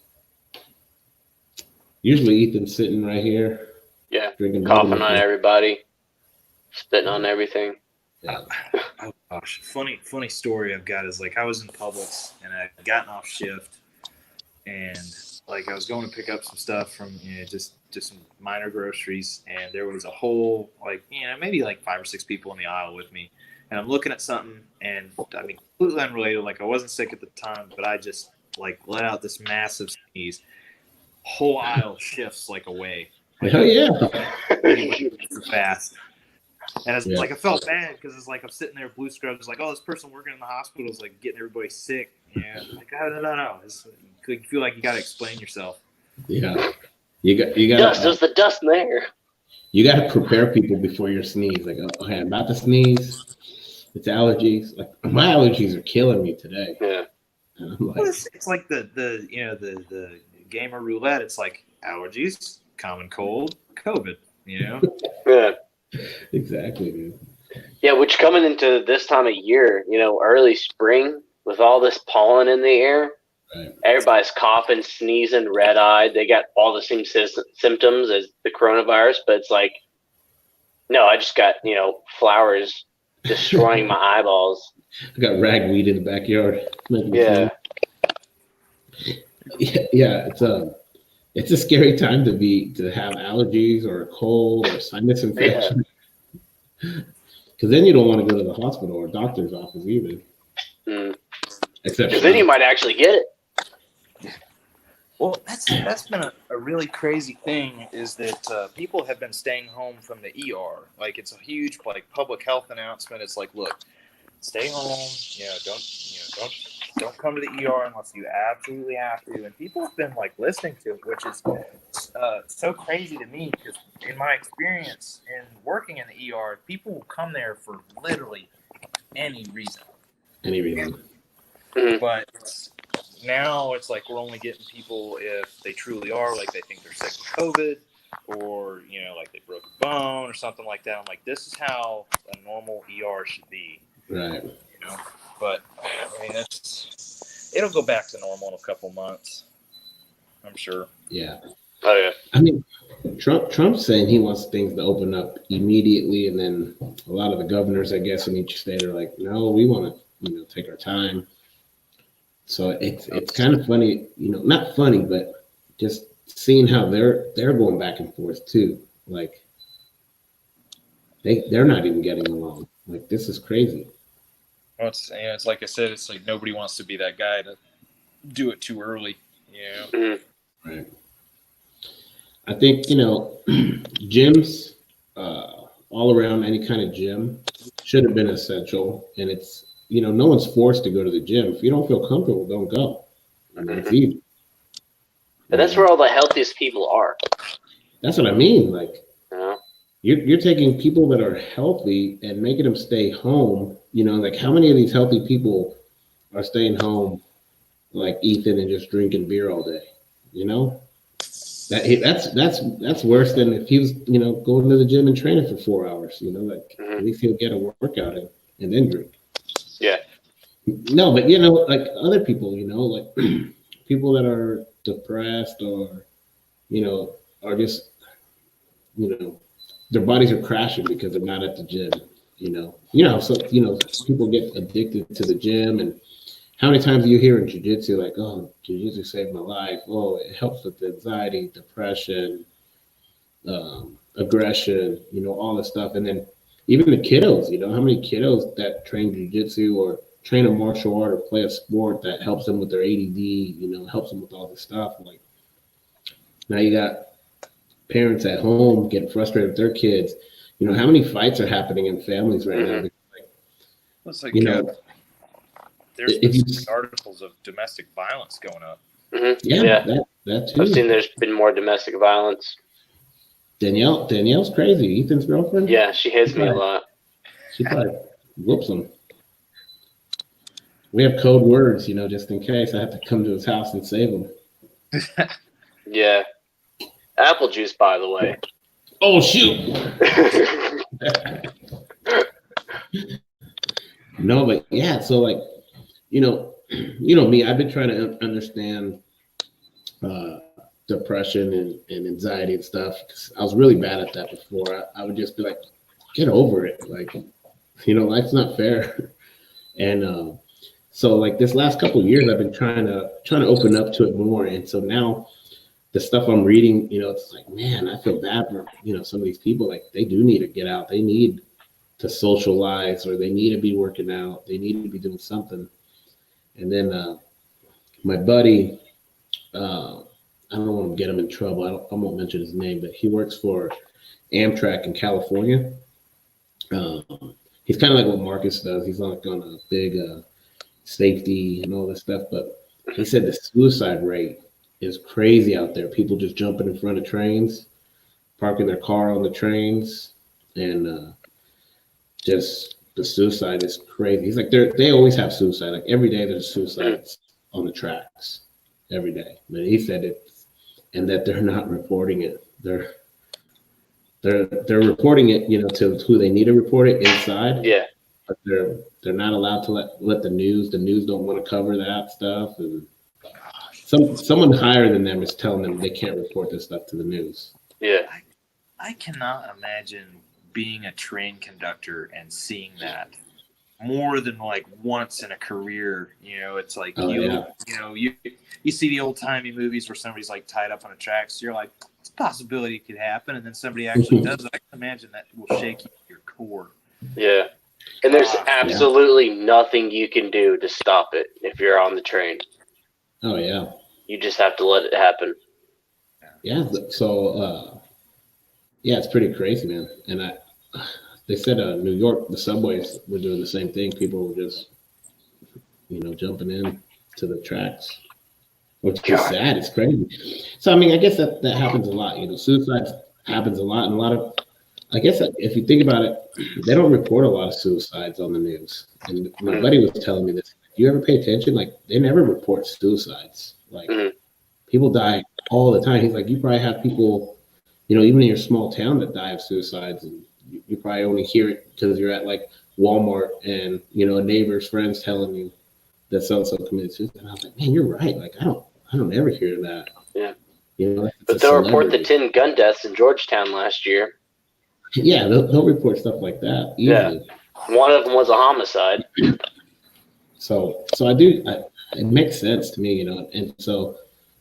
Usually Ethan's sitting right here. Yeah. Drinking coughing on everybody. Spitting on everything. Yeah. Oh gosh, funny story I've got is like I was in Publix and I had gotten off shift and like I was going to pick up some stuff from just some minor groceries and there was a whole maybe like 5 or 6 people in the aisle with me and I'm looking at something and I mean completely unrelated, like I wasn't sick at the time but I just like let out this massive sneeze. Whole aisle shifts like away. Like, oh yeah. Too fast. And it's like I felt bad because it's like I'm sitting there, blue scrubs, like, oh, this person working in the hospital is like getting everybody sick. Yeah, like no. You feel like you got to explain yourself. Yeah, you got. Dust. There's the dust there. You got to prepare people before your sneeze. Like, okay, I'm about to sneeze. It's allergies. Like my allergies are killing me today. Yeah. And I'm like, well, it's like the gamer roulette. It's like allergies, common cold, COVID. Yeah. Exactly, dude. Yeah, which coming into this time of year, early spring with all this pollen in the air, Right. Everybody's coughing, sneezing, red-eyed. They got all the same symptoms as the coronavirus, but it's like, no, I just got, flowers destroying my eyeballs. I got ragweed in the backyard. Yeah. Yeah, it's a scary time to have allergies or a cold or sinus infection. Because then you don't want to go to the hospital or doctor's office either. Except because then you might actually get it. Well, that's been a really crazy thing is that people have been staying home from the ER. Like it's a huge public health announcement. It's like, look, stay home. Don't come to the ER unless you absolutely have to. And people have been listening to it, which is so crazy to me because in my experience in working in the ER, people will come there for literally any reason. Any reason. But now it's like we're only getting people if they truly are they think they're sick with COVID or like they broke a bone or something like that. I'm like, this is how a normal ER should be. Right. But I mean it'll go back to normal in a couple months, I'm sure. Yeah. Oh yeah. I mean, Trump's saying he wants things to open up immediately, and then a lot of the governors, I guess, in each state are like, no, we want to, take our time. So it's kind of funny, not funny, but just seeing how they're going back and forth too. Like they're not even getting along. Like this is crazy. Well, it's like I said, it's like nobody wants to be that guy to do it too early. Right. I think, gyms, all around any kind of gym should have been essential. And it's, no one's forced to go to the gym. If you don't feel comfortable, don't go. It's easy. And that's where all the healthiest people are. That's what I mean. Like, Yeah. you're taking people that are healthy and making them stay home. Like how many of these healthy people are staying home like Ethan and just drinking beer all day? That's worse than if he was, going to the gym and training for 4 hours. At least he'll get a workout in and then drink. Yeah. No, but like other people, like people that are depressed or, are just, their bodies are crashing because they're not at the gym. So people get addicted to the gym, and how many times do you hear in jiu-jitsu like, oh, jiu-jitsu saved my life. Oh, it helps with anxiety, depression, aggression, all this stuff. And then even the kiddos, how many kiddos that train jiu-jitsu or train a martial art or play a sport that helps them with their ADD, helps them with all this stuff. Like now you got parents at home getting frustrated with their kids. How many fights are happening in families right now? It's like, there's been articles of domestic violence going up. Yeah. That too. I've seen there's been more domestic violence. Danielle's crazy. Ethan's girlfriend. Yeah, she hits me a lot. She probably whoops him. We have code words, just in case I have to come to his house and save him. Yeah. Apple juice, by the way. Oh shoot! No, but yeah. So like, me. I've been trying to understand depression and anxiety and stuff. 'Cause I was really bad at that before. I would just be like, get over it. Like, life's not fair. And so like this last couple of years, I've been trying to open up to it more. And so now the stuff I'm reading, it's like, man, I feel bad for, some of these people. Like they do need to get out. They need to socialize, or they need to be working out. They need to be doing something. And then my buddy, I don't want to get him in trouble. I won't mention his name, but he works for Amtrak in California. He's kind of like what Marcus does. He's like on a big safety and all this stuff. But he said the suicide rate is crazy out there. People just jumping in front of trains, parking their car on the trains, and just the suicide is crazy. He's like, they always have suicide. Like every day there's suicides on the tracks, every day. But he said it, and that they're not reporting it. They're reporting it, to who they need to report it inside. Yeah. But they're not allowed to let the news don't want to cover that stuff. And someone higher than them is telling them they can't report this stuff to the news. Yeah. I cannot imagine being a train conductor and seeing that more than like once in a career. It's like you see the old timey movies where somebody's like tied up on a track, so you're like, it's a possibility it could happen, and then somebody actually does it. I can imagine that will shake you to your core. Yeah. And there's absolutely nothing you can do to stop it if you're on the train. Oh yeah. You just have to let it happen. Yeah. So it's pretty crazy, man. And they said New York, the subways were doing the same thing. People were just, jumping in to the tracks, which is sad. It's crazy. So, I mean, I guess that happens a lot. Suicides happens a lot. And a lot of, I guess if you think about it, they don't report a lot of suicides on the news. And my buddy was telling me this. You ever pay attention? Like, they never report suicides. Like, people die all the time. He's like, you probably have people, even in your small town that die of suicides, and you probably only hear it because you're at like Walmart and a neighbor's friends telling you that so-and-so committed suicide. And I was like, man, you're right. Like I don't ever hear that. Yeah. But they'll report the 10 gun deaths in Georgetown last year. Yeah, they'll report stuff like that easily. Yeah. One of them was a homicide. So it makes sense to me, and so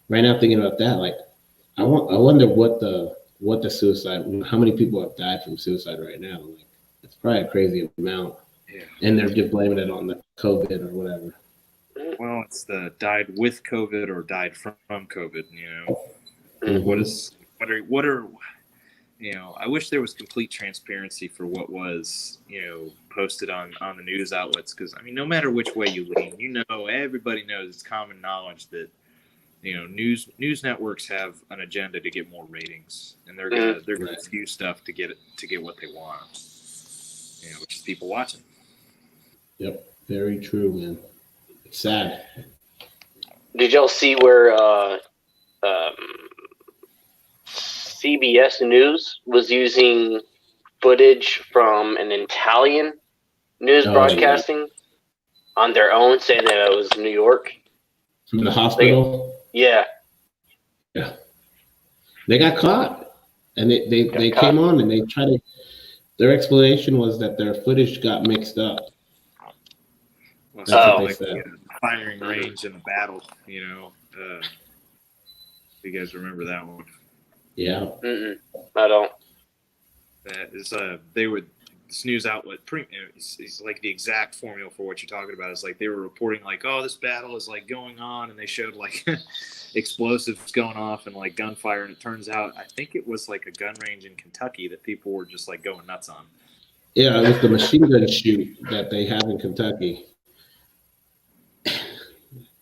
right now thinking about that, like I wonder what the suicide, how many people have died from suicide right now. Like, it's probably a crazy amount. Yeah. And they're just blaming it on the COVID or whatever. Well, it's the died with COVID or died from COVID, What is what are I wish there was complete transparency for what was, posted on the news outlets. Because I mean, no matter which way you lean, everybody knows, it's common knowledge that news networks have an agenda to get more ratings, and they're gonna skew stuff to get what they want. Which is people watching. Yep, very true, man. It's sad. Did y'all see where CBS News was using footage from an Italian news broadcasting on their own, saying that it was New York? From the hospital? Yeah. They got caught. And they came on and they tried to, their explanation was that their footage got mixed up. That's what they said. Firing range in a battle, you guys remember that one? Yeah. I don't. That is, this news outlet, it's like the exact formula for what you're talking about. It's like they were reporting like, oh, this battle is like going on, and they showed like explosives going off and like gunfire, and it turns out, I think it was like a gun range in Kentucky that people were just like going nuts on. Yeah, it was the machine gun shoot that they have in Kentucky.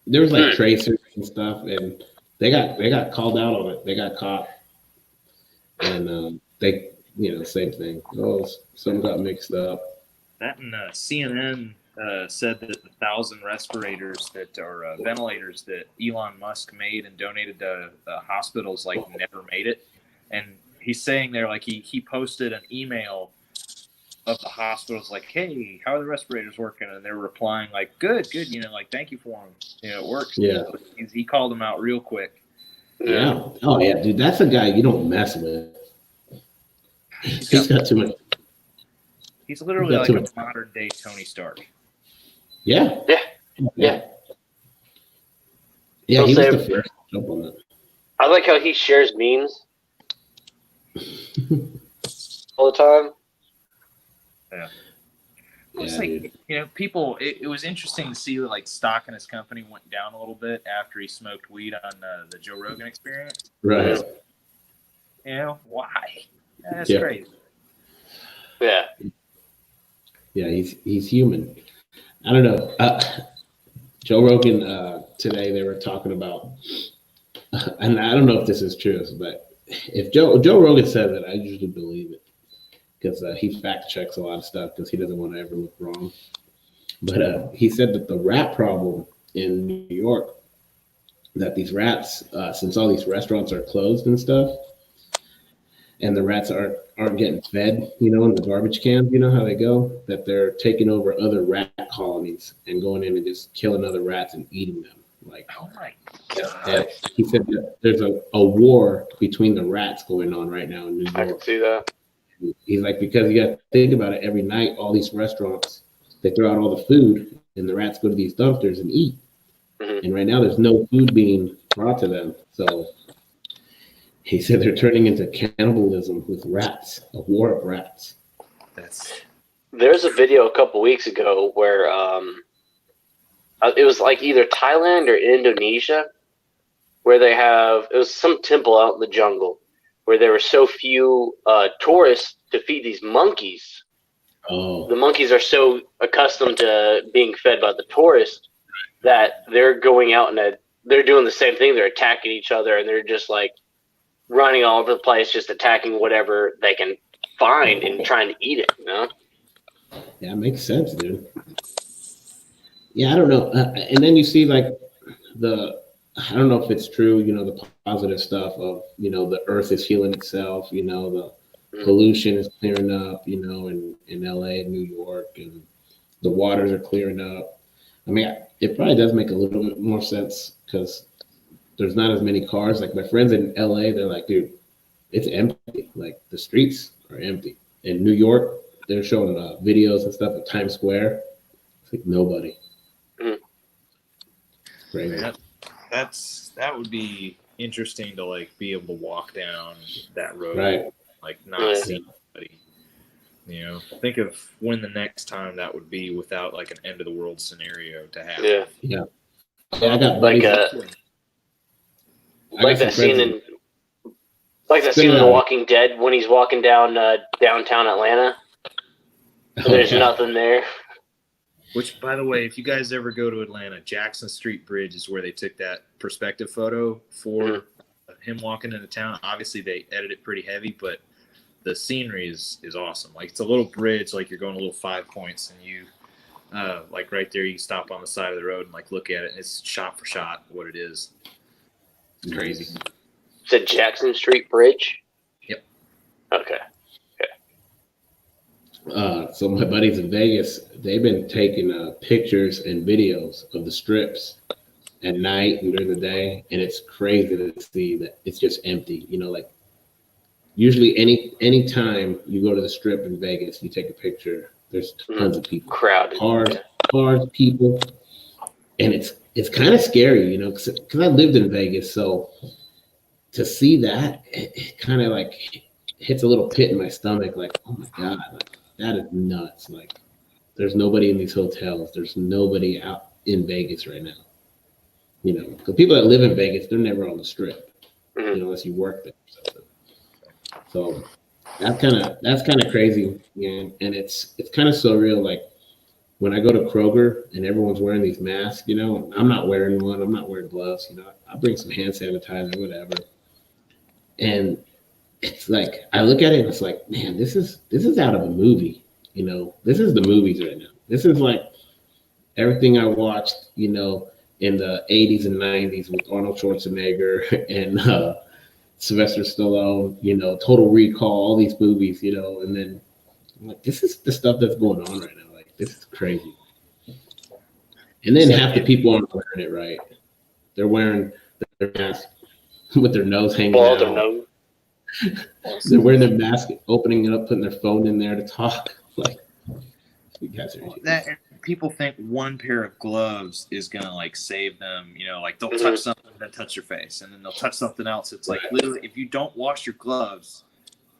There was like tracers and stuff, and they got called out on it. They got caught, and they. Same thing. Oh, some got mixed up. That and CNN said that the 1,000 respirators that are ventilators that Elon Musk made and donated to hospitals never made it. And he's saying there he posted an email of the hospitals hey, how are the respirators working? And they're replying good, thank you for them. It works. Yeah. He called them out real quick. Yeah. Oh yeah, dude, that's a guy you don't mess with. He's got too much. He's literally like a modern day Tony Stark. Yeah. Yeah. He was the first to jump on that. I like how he shares memes all the time. Yeah. It's people. It was interesting to see that stock in his company went down a little bit after he smoked weed on the Joe Rogan Experience. Right. Why? That's crazy. Yeah. Yeah, he's human. I don't know. Joe Rogan today they were talking about, and I don't know if this is true, but if Joe Rogan says it, I usually believe it because he fact checks a lot of stuff because he doesn't want to ever look wrong. But he said that the rat problem in New York, that these rats, since all these restaurants are closed and stuff, and the rats aren't getting fed, in the garbage cans, how they go, that they're taking over other rat colonies and going in and just killing other rats and eating them. Oh my God. He said that there's a war between the rats going on right now in New York. I can see that. He's like, because you got to think about it, every night, all these restaurants, they throw out all the food and the rats go to these dumpsters and eat. Mm-hmm. And right now there's no food being brought to them. So he said they're turning into cannibalism with rats, a war of rats. There's a video a couple weeks ago where it was either Thailand or Indonesia, where it was some temple out in the jungle, where there were so few tourists to feed these monkeys. Oh. The monkeys are so accustomed to being fed by the tourists that they're going out and they're doing the same thing. They're attacking each other, and they're just running all over the place, just attacking whatever they can find and trying to eat it, Yeah, it makes sense, dude. Yeah, I don't know. And then you see I don't know if it's true, the positive stuff of, the earth is healing itself, the pollution is clearing up, in LA and New York, and the waters are clearing up. I mean, it probably does make a little bit more sense because there's not as many cars. My friends in LA, they're like, dude, it's empty. The streets are empty. In New York, they're showing videos and stuff at Times Square. It's nobody. Mm. Crazy. That would be interesting to be able to walk down that road, right? Not see anybody. Think of when the next time that would be without an end of the world scenario to happen. Yeah. I got buddies. Like that scene in Like that scene in The Walking Dead when he's walking down downtown Atlanta. And there's nothing there. Which, by the way, if you guys ever go to Atlanta, Jackson Street Bridge is where they took that perspective photo for him walking into town. Obviously, they edited it pretty heavy, but the scenery is awesome. Like, it's a little bridge, like you're going a little 5 points, and you, like right there, you stop on the side of the road and like look at it, and it's shot for shot what it is. It's crazy. It's a Jackson Street Bridge? Yep. Okay. So my buddies in Vegas, they've been taking pictures and videos of the strips at night and during the day, and it's crazy to see that it's just empty. You know, like usually any time you go to the strip in Vegas, you take a picture. There's tons of people, crowded, cars, people, and it's kind of scary, you know, because I lived in Vegas, so to see that, it kind of like hits a little pit in my stomach. Like, oh my god, like, that is nuts. Like, there's nobody in these hotels. There's nobody out in Vegas right now. You know, because people that live in Vegas, they're never on the strip, you know, unless you work there. So that's kind of crazy, yeah. And it's kind of surreal. Like when I go to Kroger and everyone's wearing these masks, you know, I'm not wearing one. I'm not wearing gloves. You know, I bring some hand sanitizer, whatever. And it's like I look at it and it's like, man, this is out of a movie. You know, this is the movies right now. This is like everything I watched, you know, in the 80s and 90s with Arnold Schwarzenegger and Sylvester Stallone, you know, Total Recall, all these movies, you know, and then I'm like, this is the stuff that's going on right now. Like, this is crazy. And then half the people aren't wearing it right. They're wearing their mask with their nose hanging out. Their nose. They're wearing their mask, opening it up, putting their phone in there to talk. Like, you guys are that. People think one pair of gloves is gonna like save them. You know, like they'll touch something, then touch your face, and then they'll touch something else. It's like literally, if you don't wash your gloves,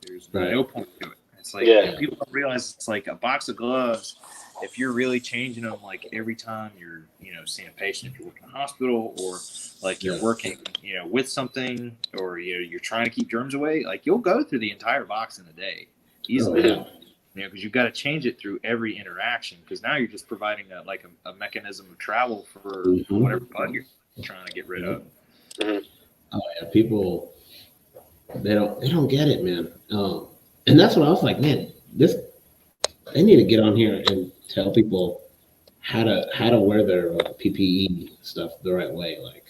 there's no point to it. It's like people don't realize it's like a box of gloves. If you're really changing them like every time you're, you know, seeing a patient, if you're working in a hospital or like you're working, you know, with something, or you know, you're trying to keep germs away, like you'll go through the entire box in a day easily. You know, because you've got to change it through every interaction. Because now you're just providing a mechanism of travel for whatever bug you're trying to get rid of. Oh yeah, people they don't get it, man. And that's what I was like, man. They need to get on here and tell people how to wear their PPE stuff the right way. Like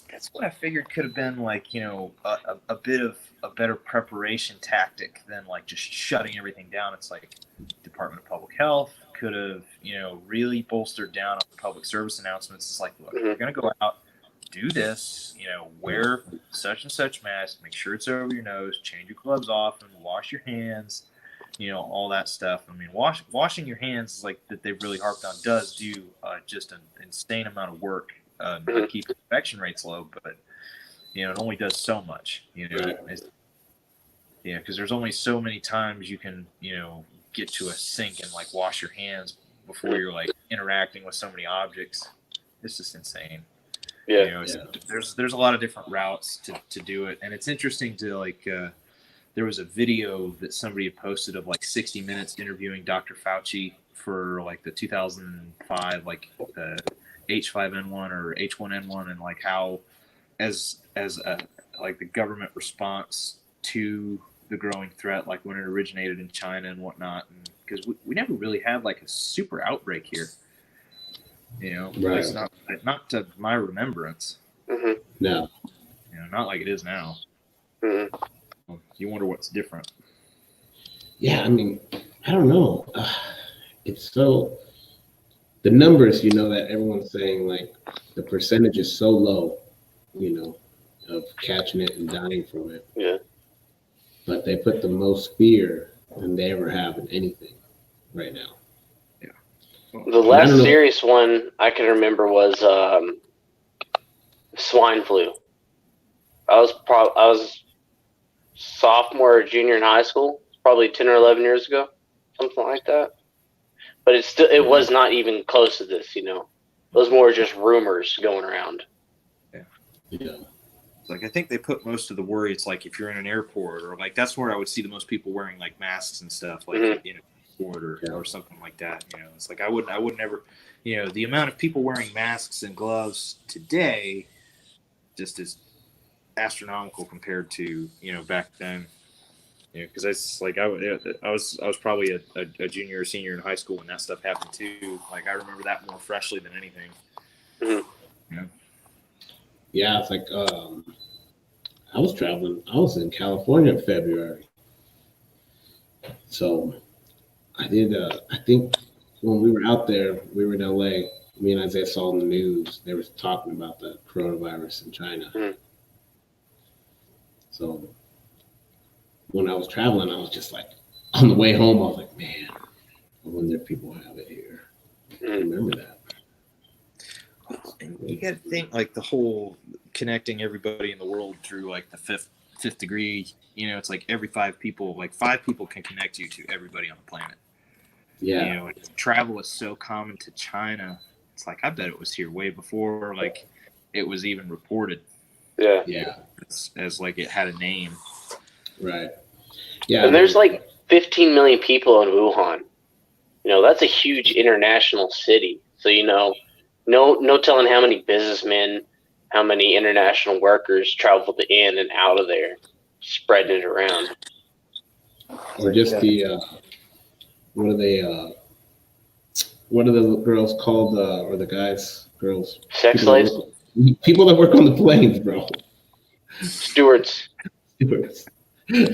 that's what I figured could have been like, you know, a bit of a better preparation tactic than like just shutting everything down. It's like Department of Public Health could have, you know, really bolstered down on public service announcements. It's like, look, you're going to go out, do this, you know, wear such and such mask, make sure it's over your nose, change your gloves off, and wash your hands, you know, all that stuff. I mean, washing your hands is like that they've really harped on does do just an insane amount of work to keep infection rates low, but you know, it only does so much, you know, because there's only so many times you can, you know, get to a sink and like wash your hands before you're like interacting with so many objects. It's just insane. Yeah. You know, there's a lot of different routes to do it. And it's interesting to like, there was a video that somebody had posted of like 60 Minutes interviewing Dr. Fauci for like the 2005, like the H5N1 or H1N1, and like how as a like the government response to the growing threat, like when it originated in China and whatnot, and because we never really had like a super outbreak here, you know, right. It's not to my remembrance. No, you know, not like it is now. You wonder what's different. Yeah, I mean, I don't know. It's so the numbers, you know, that everyone's saying, like the percentage is so low, you know, of catching it and dying from it. Yeah. But they put the most fear than they ever have in anything right now. Yeah. The last serious one I can remember was swine flu. I was sophomore or junior in high school, probably 10 or 11 years ago, something like that. But it was not even close to this, you know. It was more just rumors going around. Yeah. Like I think they put most of the worry. It's like if you're in an airport or like that's where I would see the most people wearing like masks and stuff, like Mhm. you know, airport or something like that. You know, it's like I would never, you know, the amount of people wearing masks and gloves today just is astronomical compared to back then. You know, because it's like I was probably a junior or senior in high school when that stuff happened too. Like I remember that more freshly than anything. Mhm. Yeah. Yeah, it's like I was traveling. I was in California in February, so I did. I think when we were out there, we were in LA. Me and Isaiah saw in the news they were talking about the coronavirus in China. Mhm. So when I was traveling, I was just like, on the way home, I was like, man, I wonder if people have it here. I Mhm. remember that. And you got to think like the whole connecting everybody in the world through like the fifth degree. You know, it's like every five people can connect you to everybody on the planet. Yeah. You know, travel is so common to China. It's like I bet it was here way before like it was even reported Yeah. Yeah. as like it had a name. Right. Yeah. And there's like 15 million people in Wuhan. You know, that's a huge international city. So, you know, no telling how many businessmen, how many international workers traveled in and out of there, spreading it around. or just the what are they? What are the girls called? Or the guys, girls? Sex People that slaves, people that work on the planes, bro. stewards.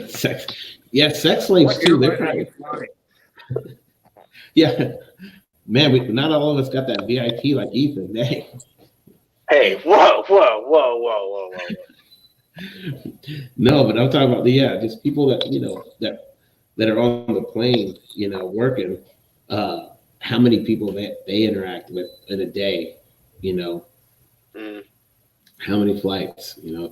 Sex. Yeah, sex slaves too. They're probably, yeah. Man, not all of us got that VIP like Ethan. Dang. Hey, whoa. No, but I'm talking about just people that that are on the plane, working. How many people they interact with in a day? You know, Mm. how many flights? And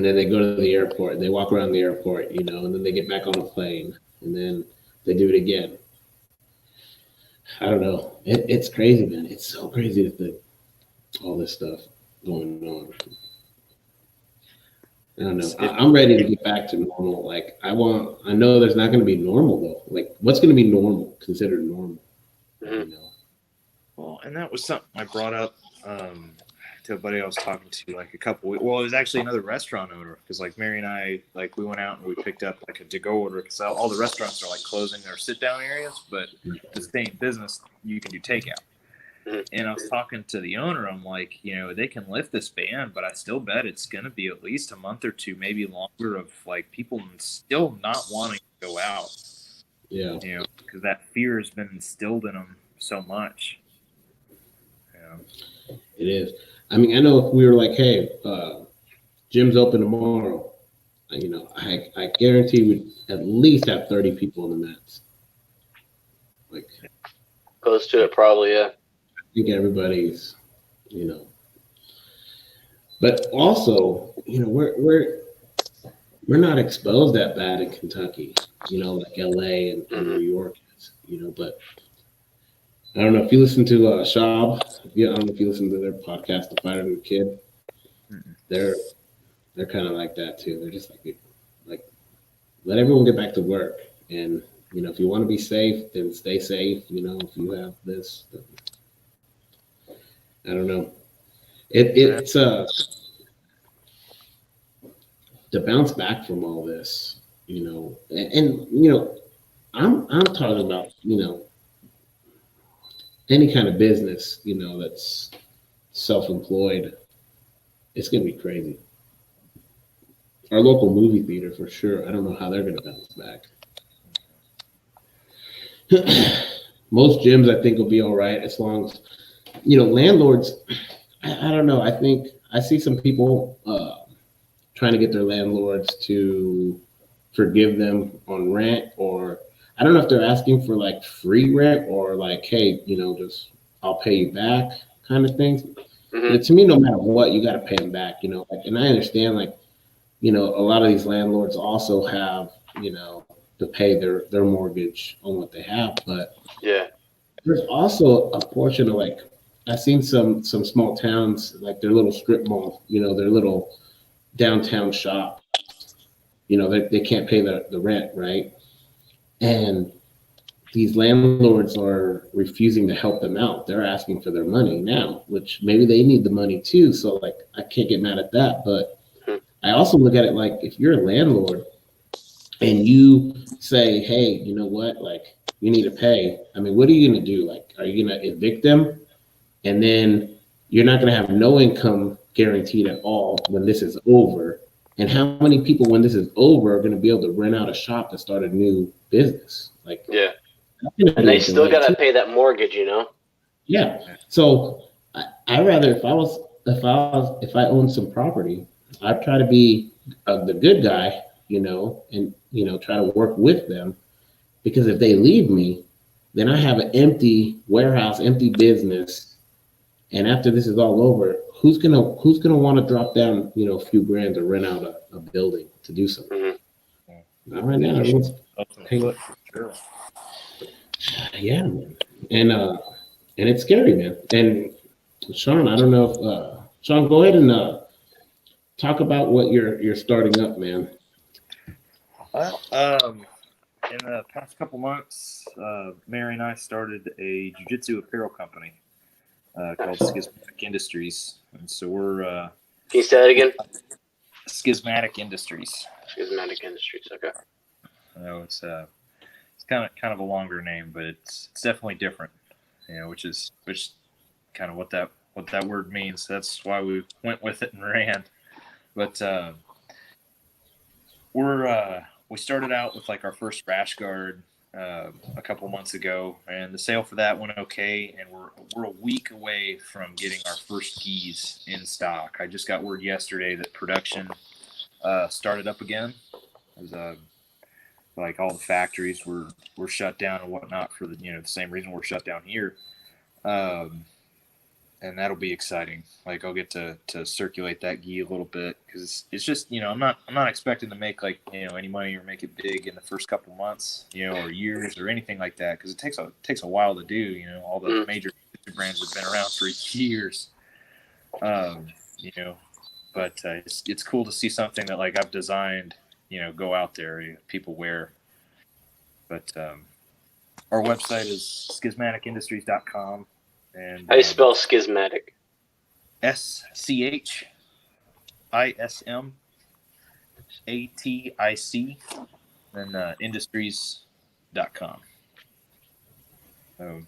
then they go to the airport. They walk around the airport, and then they get back on a plane, and then they do it again. I don't know. It's crazy, man. It's so crazy to think all this stuff going on. I don't know. I'm ready to get back to normal. Like I know there's not going to be normal though. Like what's going to be normal? Considered normal. Mhm. Well, and that was something I brought up to a buddy I was talking to like a couple. Well, it was actually another restaurant owner because like Mary and I like we went out and we picked up like a to-go order because all the restaurants are like closing their sit-down areas, but to stay in business, you can do takeout. Mhm. And I was talking to the owner. I'm like, they can lift this ban, but I still bet it's going to be at least a month or two, maybe longer, of like people still not wanting to go out. Yeah. Because that fear has been instilled in them so much. It is. I mean, I know if we were like, hey, gym's open tomorrow, I guarantee we'd at least have 30 people on the mats. Like, Close to it, probably, yeah. I think everybody's, but also, we're not exposed that bad in Kentucky, like LA and New York is, but I don't know if you listen to Shab. I don't know if you listen to their podcast, The Fighter and the Kid. Mm-mm. They're kind of like that too. They're just like let everyone get back to work, and if you want to be safe, then stay safe. If you have this, then, I don't know. It's to bounce back from all this, and I'm talking about any kind of business, that's self-employed. It's gonna be crazy. Our local movie theater for sure. I don't know how they're gonna bounce back. Most gyms I think will be all right as long as landlords. I don't know. I think I see some people trying to get their landlords to forgive them on rent, or I don't know if they're asking for like free rent or like, hey, just I'll pay you back kind of things. Mhm. But to me, no matter what, you got to pay them back. And I understand like, a lot of these landlords also have, to pay their mortgage on what they have, but Yeah. there's also a portion of like, I've seen some small towns, like their little strip mall, their little downtown shop, they can't pay the rent, right? And these landlords are refusing to help them out. They're asking for their money now, which maybe they need the money too. So like, I can't get mad at that. But I also look at it like, if you're a landlord and you say, hey, you know what, like, you need to pay. I mean, what are you going to do? Like, are you going to evict them? And then you're not going to have no income guaranteed at all when this is over. And how many people, when this is over, are going to be able to rent out a shop to start a new business? Like, yeah. And they still got to pay that mortgage, Yeah. So I rather, if I own some property, I'd try to be the good guy, and try to work with them, because if they leave me, then I have an empty warehouse, empty business, and after this is all over, who's gonna want to drop down a few grand to rent out a building to do something? Mm-hmm. Not right now. Everyone's paying. Sure. Yeah, man. And it's scary, man. And Sean, I don't know if Sean, go ahead and talk about what you're starting up, man. Well, in the past couple months, Mary and I started a jiu-jitsu apparel company called Schismatic Industries, and so we're Can you say that again? Schismatic Industries. Schismatic Industries. Okay. I know it's kind of a longer name, but it's definitely different, which kind of what that word means. That's why we went with it and ran. But we started out with like our first rash guard a couple months ago, and the sale for that went okay, and we're a week away from getting our first gis in stock. I just got word yesterday that production started up again. Like all the factories were shut down and whatnot for the same reason we're shut down here, and that'll be exciting. Like I'll get to circulate that gi a little bit, because it's just I'm not expecting to make like any money or make it big in the first couple months or years or anything like that, because it takes a while to do. All the major brands have been around for years, but it's cool to see something that like I've designed go out there, people wear. But our website is schismaticindustries.com. And how do you spell schismatic? SCHISMATIC, and industries.com. And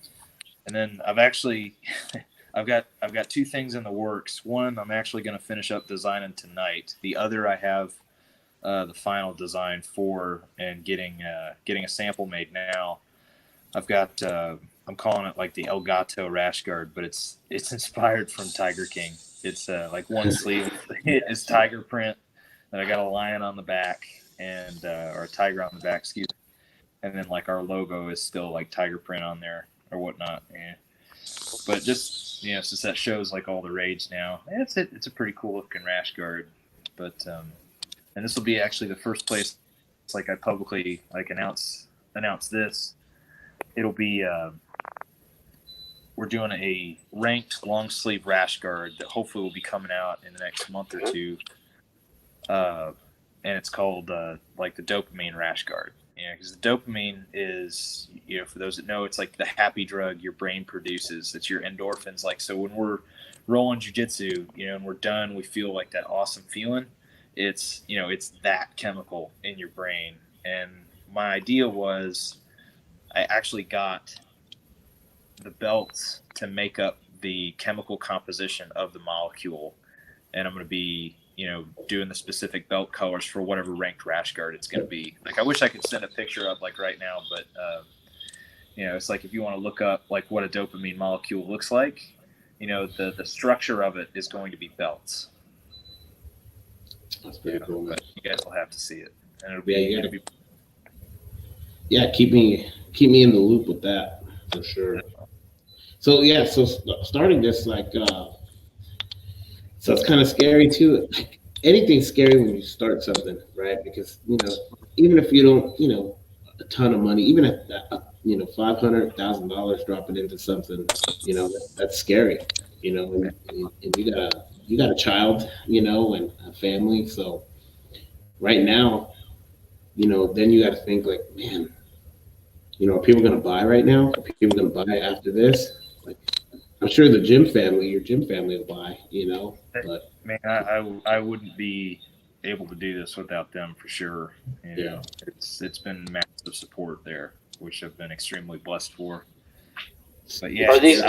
then I've got two things in the works. One, I'm actually going to finish up designing tonight. The other, I have the final design for, and getting a sample made now. I've got I'm calling it like the El Gato rash guard, but it's inspired from Tiger King. It's like one sleeve is tiger print, and I got a lion on the back and or a tiger on the back, excuse me. And then like our logo is still like tiger print on there or whatnot. Yeah. But just since that shows like all the rage now, it's a pretty cool looking rash guard. But and this will be actually the first place like I publicly like announce this. It'll be we're doing a ranked long sleeve rash guard that hopefully will be coming out in the next month or two, and it's called like the dopamine rash guard. Because the dopamine is, for those that know, it's like the happy drug your brain produces. It's your endorphins. Like, so when we're rolling jiu-jitsu, and we're done, we feel like that awesome feeling. It's, it's that chemical in your brain. And my idea was I actually got the belts to make up the chemical composition of the molecule. And I'm going to be, doing the specific belt colors for whatever ranked rash guard it's going to be. Like, I wish I could send a picture up like right now, but, it's like, if you want to look up like what a dopamine molecule looks like, the structure of it is going to be belts. That's pretty cool, man. But you guys will have to see it. And it'll be, keep me in the loop with that for sure. So starting this, like, so it's kind of scary too. Anything's scary when you start something, right? Because even if you don't, a ton of money, even at that, $500,000, drop it into something, that's scary, and you got a child, and a family. So right now, then you got to think like, man, are people going to buy right now? Are people going to buy after this? Like, I'm sure your gym family will buy, but Man, I wouldn't be able to do this without them for sure. Yeah. It's been massive support there, which I've been extremely blessed for. But Are these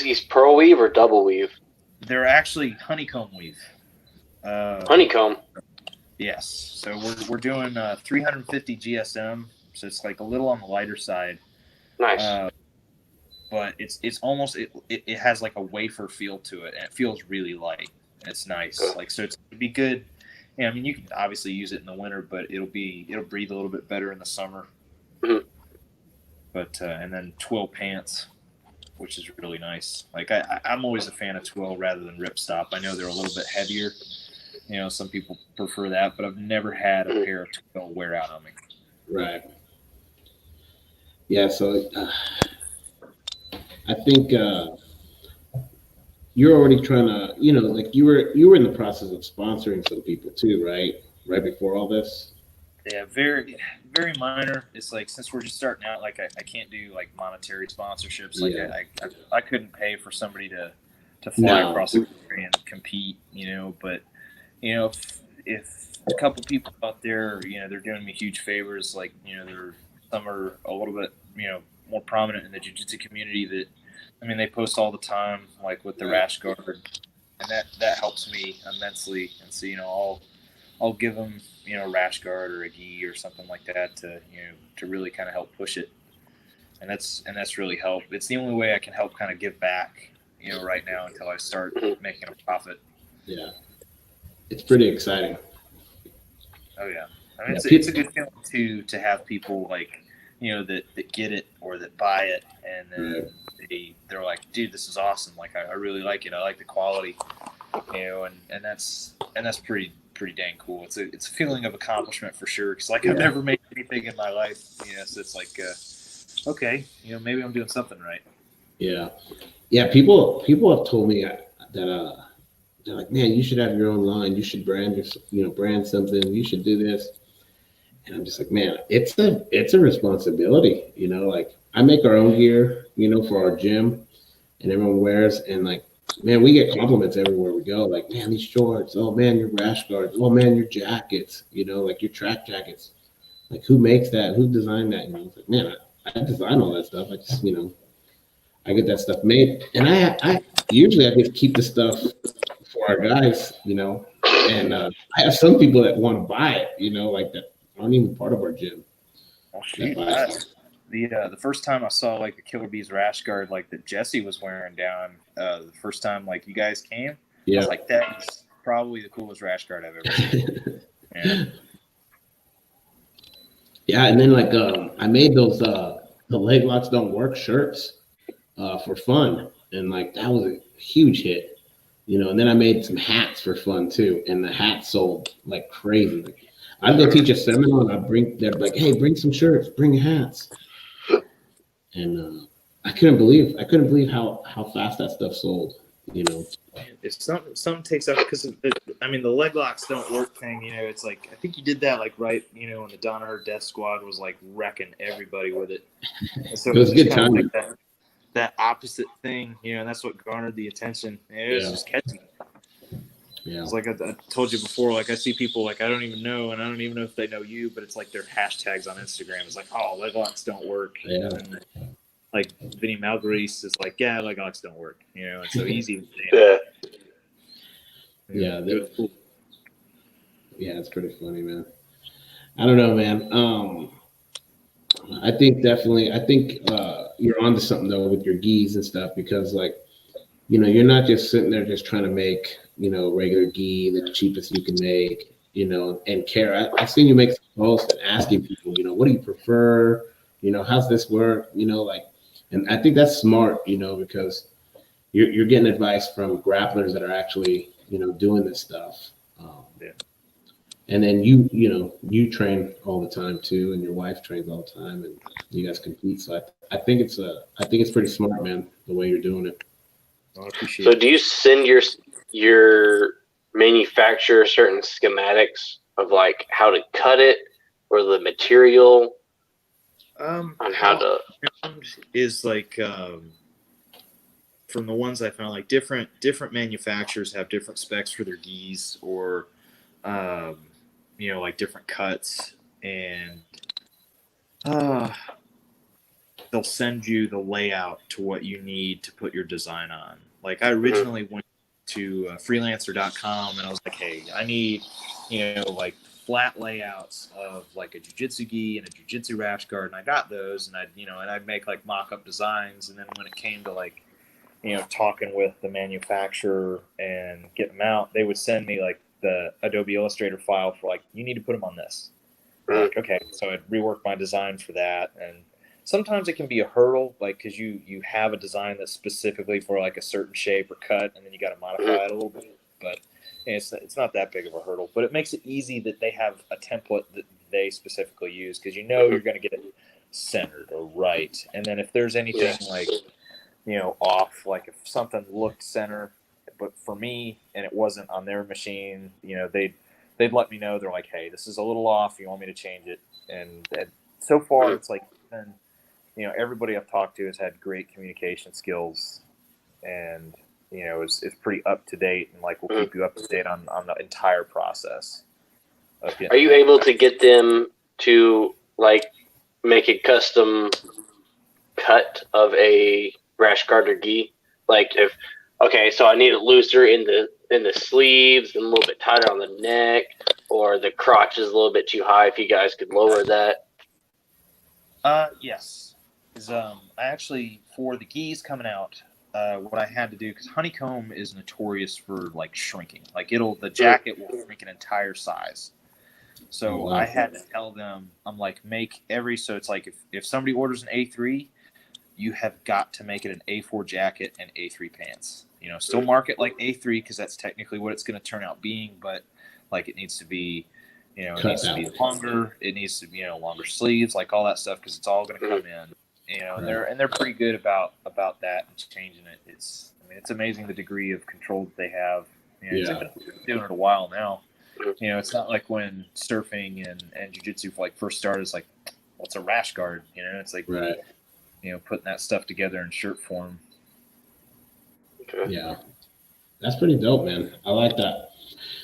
geese pearl weave or double weave? They're actually honeycomb weave. Honeycomb. Yes. So we're doing 350 GSM, so it's like a little on the lighter side. Nice. But it's almost it has like a wafer feel to it, and it feels really light. It's nice. Like, so it'd be good. Yeah, I mean, you can obviously use it in the winter, but it'll breathe a little bit better in the summer. Mhm. But and then twill pants, which is really nice. Like, I'm always a fan of twill rather than ripstop. I know they're a little bit heavier. Some people prefer that, but I've never had a pair of twill wear out on me. Right. Yeah. So I think you're already trying to, like you were in the process of sponsoring some people too, right? Right before all this. Yeah, very, very minor. It's like, since we're just starting out, like I can't do like monetary sponsorships. Like, Yeah. I couldn't pay for somebody to fly No. across the country and compete. But if a couple people out there, they're doing me huge favors. Like, some are a little bit, more prominent in the jiu-jitsu community that, I mean, they post all the time, like with the rash guard, and that helps me immensely. And so, I'll give them, a rash guard or a gi or something like that to really kind of help push it. And that's really helped. It's the only way I can help kind of give back, right now until I start making a profit. Yeah. It's pretty exciting. Oh yeah. I mean, it's a good feeling to have people like, that get it or that buy it, and then they're like, dude, this is awesome. Like, I really like it. I like the quality, and that's pretty dang cool. It's a feeling of accomplishment for sure. Cause like, I've never made anything in my life, so it's like, okay, maybe I'm doing something right. Yeah. Yeah. People have told me that, they're like, man, you should have your own line. You should brand brand something. You should do this. And I'm just like, man, it's a responsibility, like I make our own gear, for our gym, and everyone wears, and like, man, we get compliments everywhere we go. Like, man, these shorts, oh man, your rash guards, oh man, your jackets, like your track jackets. Like, who makes that? Who designed that? It's like, man, I design all that stuff. I just, I get that stuff made, and I usually I just keep the stuff for our guys, and I have some people that want to buy it, like that aren't even part of our gym. Oh shoot! The first time I saw like the Killer Bees rash guard like that Jesse was wearing down, the first time like you guys came, I was like, that is probably the coolest rash guard I've ever seen. Yeah. Yeah, and then like I made those the leg locks don't work shirts for fun, and like that was a huge hit, and then I made some hats for fun too, and the hats sold like crazy. Like, I'd go teach a seminar, and they're like, hey, bring some shirts, bring hats, and I couldn't believe how fast that stuff sold. If something takes up, because the leg locks don't work thing, it's like, I think you did that like right, when the Danaher Death Squad was like wrecking everybody with it. And so it was a good time. Like that opposite thing, and that's what garnered the attention. And it was just catchy. Yeah. It's like I told you before, like I see people like I don't even know, and I don't even know if they know you, but it's like their hashtags on Instagram. It's like, oh, leg locks don't work. Yeah. And like Vinny Malgrease is like, yeah, leg locks don't work. It's so easy. Yeah. Cool. Yeah, it's pretty funny, man. I don't know, man. I think you're onto something though with your gis and stuff, because like, you're not just sitting there just trying to make, regular gi the cheapest you can make, and care. I've seen you make some posts and asking people, what do you prefer? How's this work? Like, and I think that's smart, because you're getting advice from grapplers that are actually, doing this stuff. And then you train all the time too, and your wife trains all the time, and you guys compete. So I think it's pretty smart, man, the way you're doing it. I appreciate So it. do you send your manufacturer certain schematics of like how to cut it or the material on how to? Is like from the ones I found, like different manufacturers have different specs for their gis, or like different cuts, and they'll send you the layout to what you need to put your design on. Like I originally went to freelancer.com and I was like, hey, I need, like flat layouts of like a jiu-jitsu gi and a jiu-jitsu rash guard, and I got those, and I'd make like mock-up designs, and then when it came to like talking with the manufacturer and getting them out, they would send me like the Adobe Illustrator file for like, you need to put them on this. Like, okay, so I'd rework my design for that, and sometimes it can be a hurdle, like because you have a design that's specifically for like a certain shape or cut, and then you got to modify it a little bit. But it's not that big of a hurdle. But it makes it easy that they have a template that they specifically use, because you're going to get it centered or right. And then if there's anything like off, like if something looked center, but for me and it wasn't on their machine, they'd let me know. They're like, hey, this is a little off. You want me to change it? And so far, it's like, everybody I've talked to has had great communication skills, and is pretty up to date, and like will keep you up to date on the entire process. Are you able to get them to like make a custom cut of a rash guard or gi? Like so I need it looser in the sleeves and a little bit tighter on the neck, or the crotch is a little bit too high. If you guys could lower that. Yes. I actually, for the gis coming out, what I had to do, because honeycomb is notorious for like shrinking. Like the jacket will shrink an entire size. So I had to tell them, I'm like, so it's like if somebody orders an A3, you have got to make it an A4 jacket and A3 pants. Still mark it like A3 because that's technically what it's going to turn out being, but like it needs to be, it needs to be longer. It needs to be, longer sleeves, like all that stuff, because it's all going to come in. And they're pretty good about that and changing it. It's amazing the degree of control that they have. They've been doing it a while now. It's not like when surfing and jiu-jitsu like first started. It's like, what's a rash guard? It's like putting that stuff together in shirt form. Okay. Yeah, that's pretty dope, man. I like that.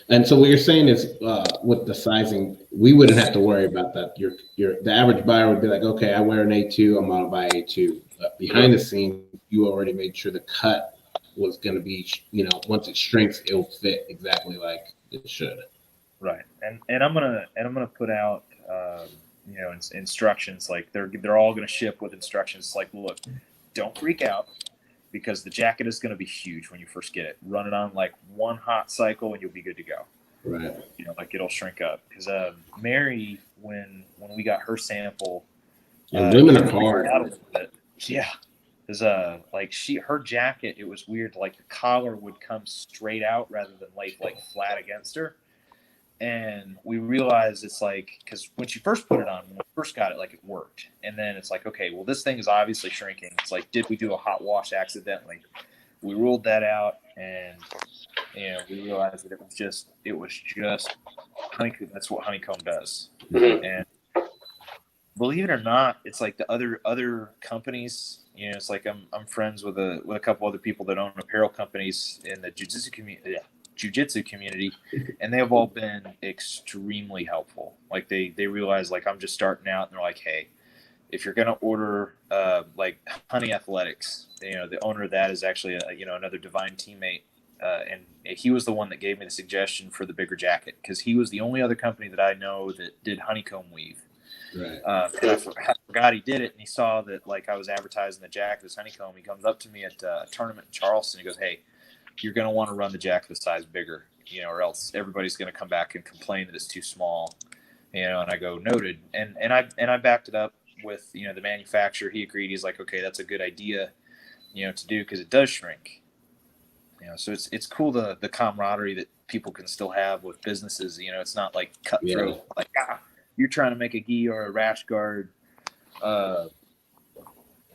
And so what you're saying is, with the sizing, we wouldn't have to worry about that. The average buyer would be like, okay, I wear an A2, I'm gonna buy A2. But behind the scenes, you already made sure the cut was gonna be, once it shrinks, it'll fit exactly like it should. Right, and I'm gonna put out, instructions. Like they're all gonna ship with instructions. Like, look, don't freak out, because the jacket is going to be huge when you first get it. Run it on like one hot cycle and you'll be good to go. Right. Like it'll shrink up. Because Mary, when we got her sample, women are hard. Yeah. Because her jacket, it was weird. Like the collar would come straight out rather than like flat against her. And we realized it's like, because when she first put it on, when we first got it, like it worked. And then it's like, okay, well, this thing is obviously shrinking. It's like, did we do a hot wash accidentally? We ruled that out, and we realized that it was just honeycomb. That's what honeycomb does. And believe it or not, it's like the other companies. It's like I'm friends with a couple other people that own apparel companies in the jiu-jitsu community. Yeah. Jiu-jitsu community, and they have all been extremely helpful. Like they realize, like, I'm just starting out, and they're like, hey, if you're gonna order like Honey Athletics, the owner of that is actually another Divine teammate, and he was the one that gave me the suggestion for the bigger jacket, because he was the only other company that I know that did honeycomb weave. Right. And I forgot he did it, and he saw that like I was advertising the jacket as honeycomb. He comes up to me at a tournament in Charleston. He goes, hey, you're going to want to run the jacket a size bigger, or else everybody's going to come back and complain that it's too small, and I go, noted. And I backed it up with, the manufacturer. He agreed. He's like, okay, that's a good idea, to do, because it does shrink. So it's cool, the camaraderie that people can still have with businesses. You know, it's not like cutthroat, like you're trying to make a gi or a rash guard, you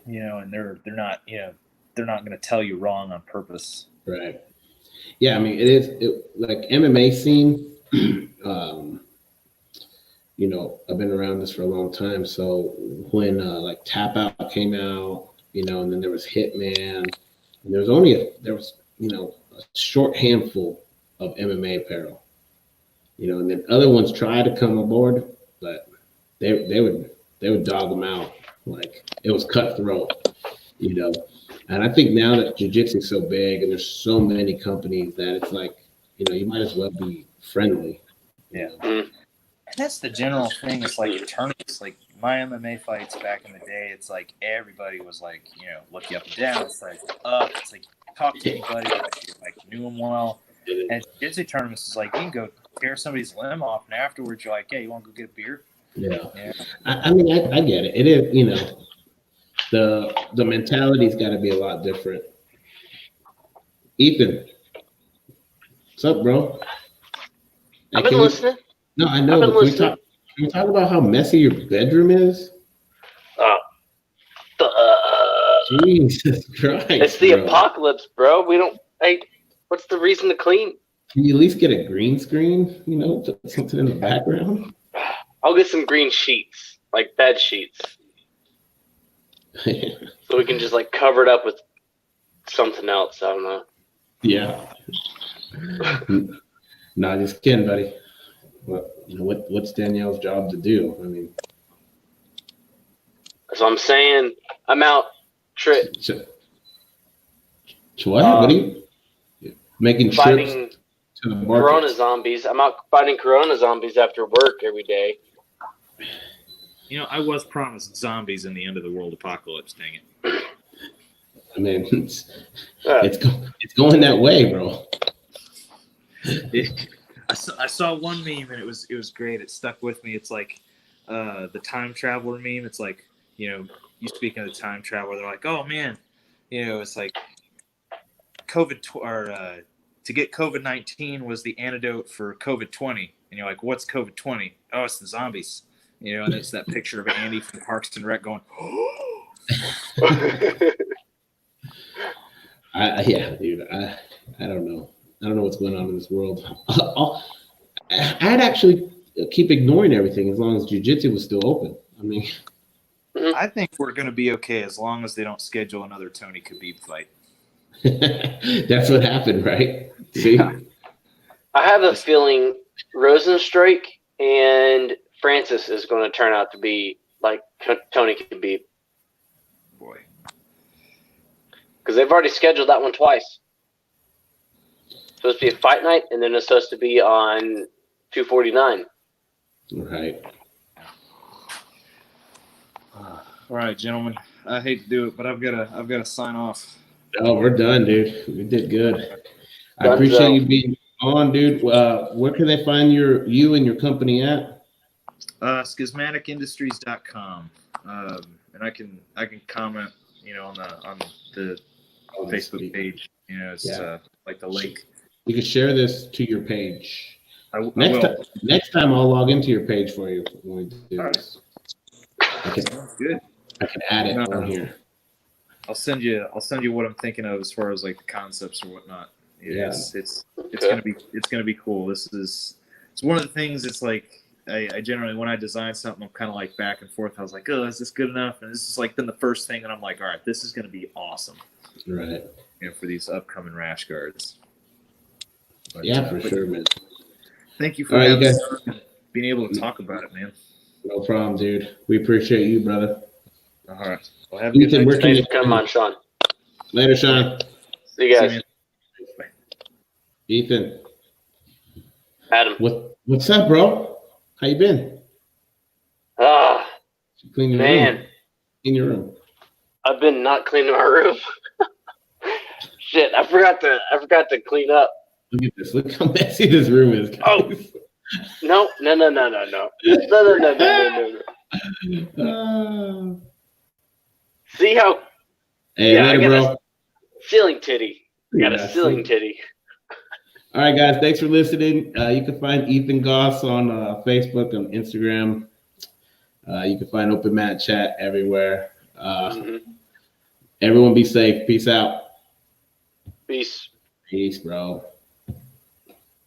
know, and they're not, you know, they're not going to tell you wrong on purpose. Right. Yeah, I mean, like MMA scene. You know, I've been around this for a long time. So when like Tap Out came out, you know, and then there was Hitman, and there was you know, a short handful of MMA apparel, you know, and then other ones tried to come aboard, but they would dog them out. Like it was cutthroat, you know. And I think now that jiu-jitsu is so big and there's so many companies that it's like, you know, you might as well be friendly. Yeah. And that's the general thing. It's like tournaments, like my MMA fights back in the day. It's like everybody was like, you know, look you up and down. It's like It's like talk to anybody like knew them well. And jiu-jitsu tournaments is like you can go tear somebody's limb off, and afterwards you're like, hey, you want to go get a beer? Yeah. I mean, I get it. It is, you know, the mentality's got to be a lot different. Ethan, what's up, bro? I've been listening. No, I know. But can we talk about how messy your bedroom is? Jesus Christ! It's the apocalypse, bro. We don't. Hey, what's the reason to clean? Can you at least get a green screen? You know, put something in the background. I'll get some green sheets, like bed sheets, so we can just like cover it up with something else. I don't know. Yeah. Nah, just kidding, buddy. What's Danielle's job to do? I mean, so I'm saying I'm out. What are you making trips to the market? Corona zombies. I'm out fighting Corona zombies after work every day. You know, I was promised zombies in the end of the world apocalypse. Dang it! I mean, it's going that way, bro. I saw one meme and it was great. It stuck with me. It's like the time traveler meme. It's like, you know, you speaking of the time traveler, they're like, oh man, you know, it's like to get COVID-19 was the antidote for COVID-20, and you're like, what's COVID-20? Oh, it's the zombies, you know. And it's that picture of Andy from Parks and Rec going, oh. Yeah, dude. I don't know. I don't know what's going on in this world. I'd actually keep ignoring everything as long as jiu-jitsu was still open. I mean, I think we're going to be okay as long as they don't schedule another Tony Khabib fight. That's what happened, right? See? Yeah. I have a feeling Rosenstrike and Francis is going to turn out to be like Tony Khabib. Boy. Because they've already scheduled that one twice. It's supposed to be a fight night, and then it's supposed to be on 249. Right. All right, gentlemen. I hate to do it, but I've got to sign off. Oh, we're done, dude. We did good. I appreciate you being on, dude. Where can they find you and your company at? Schismaticindustries.com. And I can comment, you know, on the Facebook page. You know, it's like the link. You can share this to your page. Next time I'll log into your page for you when we do this. Good. I can add it on here. I'll send you what I'm thinking of as far as like the concepts or whatnot. It's gonna be cool. It's one of the things. It's like I generally, when I design something, I'm kind of like back and forth. I was like, oh, is this good enough? And this is like then the first thing, and I'm like, all right, this is gonna be awesome. Right. You know, for these upcoming rash guards. But, for sure, man. Thank you for being able to talk about it, man. No problem, dude. We appreciate you, brother. All right. Well, have a good night. Thanks for coming on, Sean. Later, Sean. See you guys. Ethan. Adam. What's up, bro? How you been? Clean your room. In your room. I've been not cleaning my room. Shit, I forgot to clean up. Look at this. Look how messy this room is, guys. Oh. No. See how? Hey, later, bro. Ceiling titty. I got a ceiling titty. All right, guys. Thanks for listening. You can find Ethan Goss on Facebook and Instagram. You can find Open Mat Chat everywhere. Everyone be safe. Peace out. Peace. Peace, bro.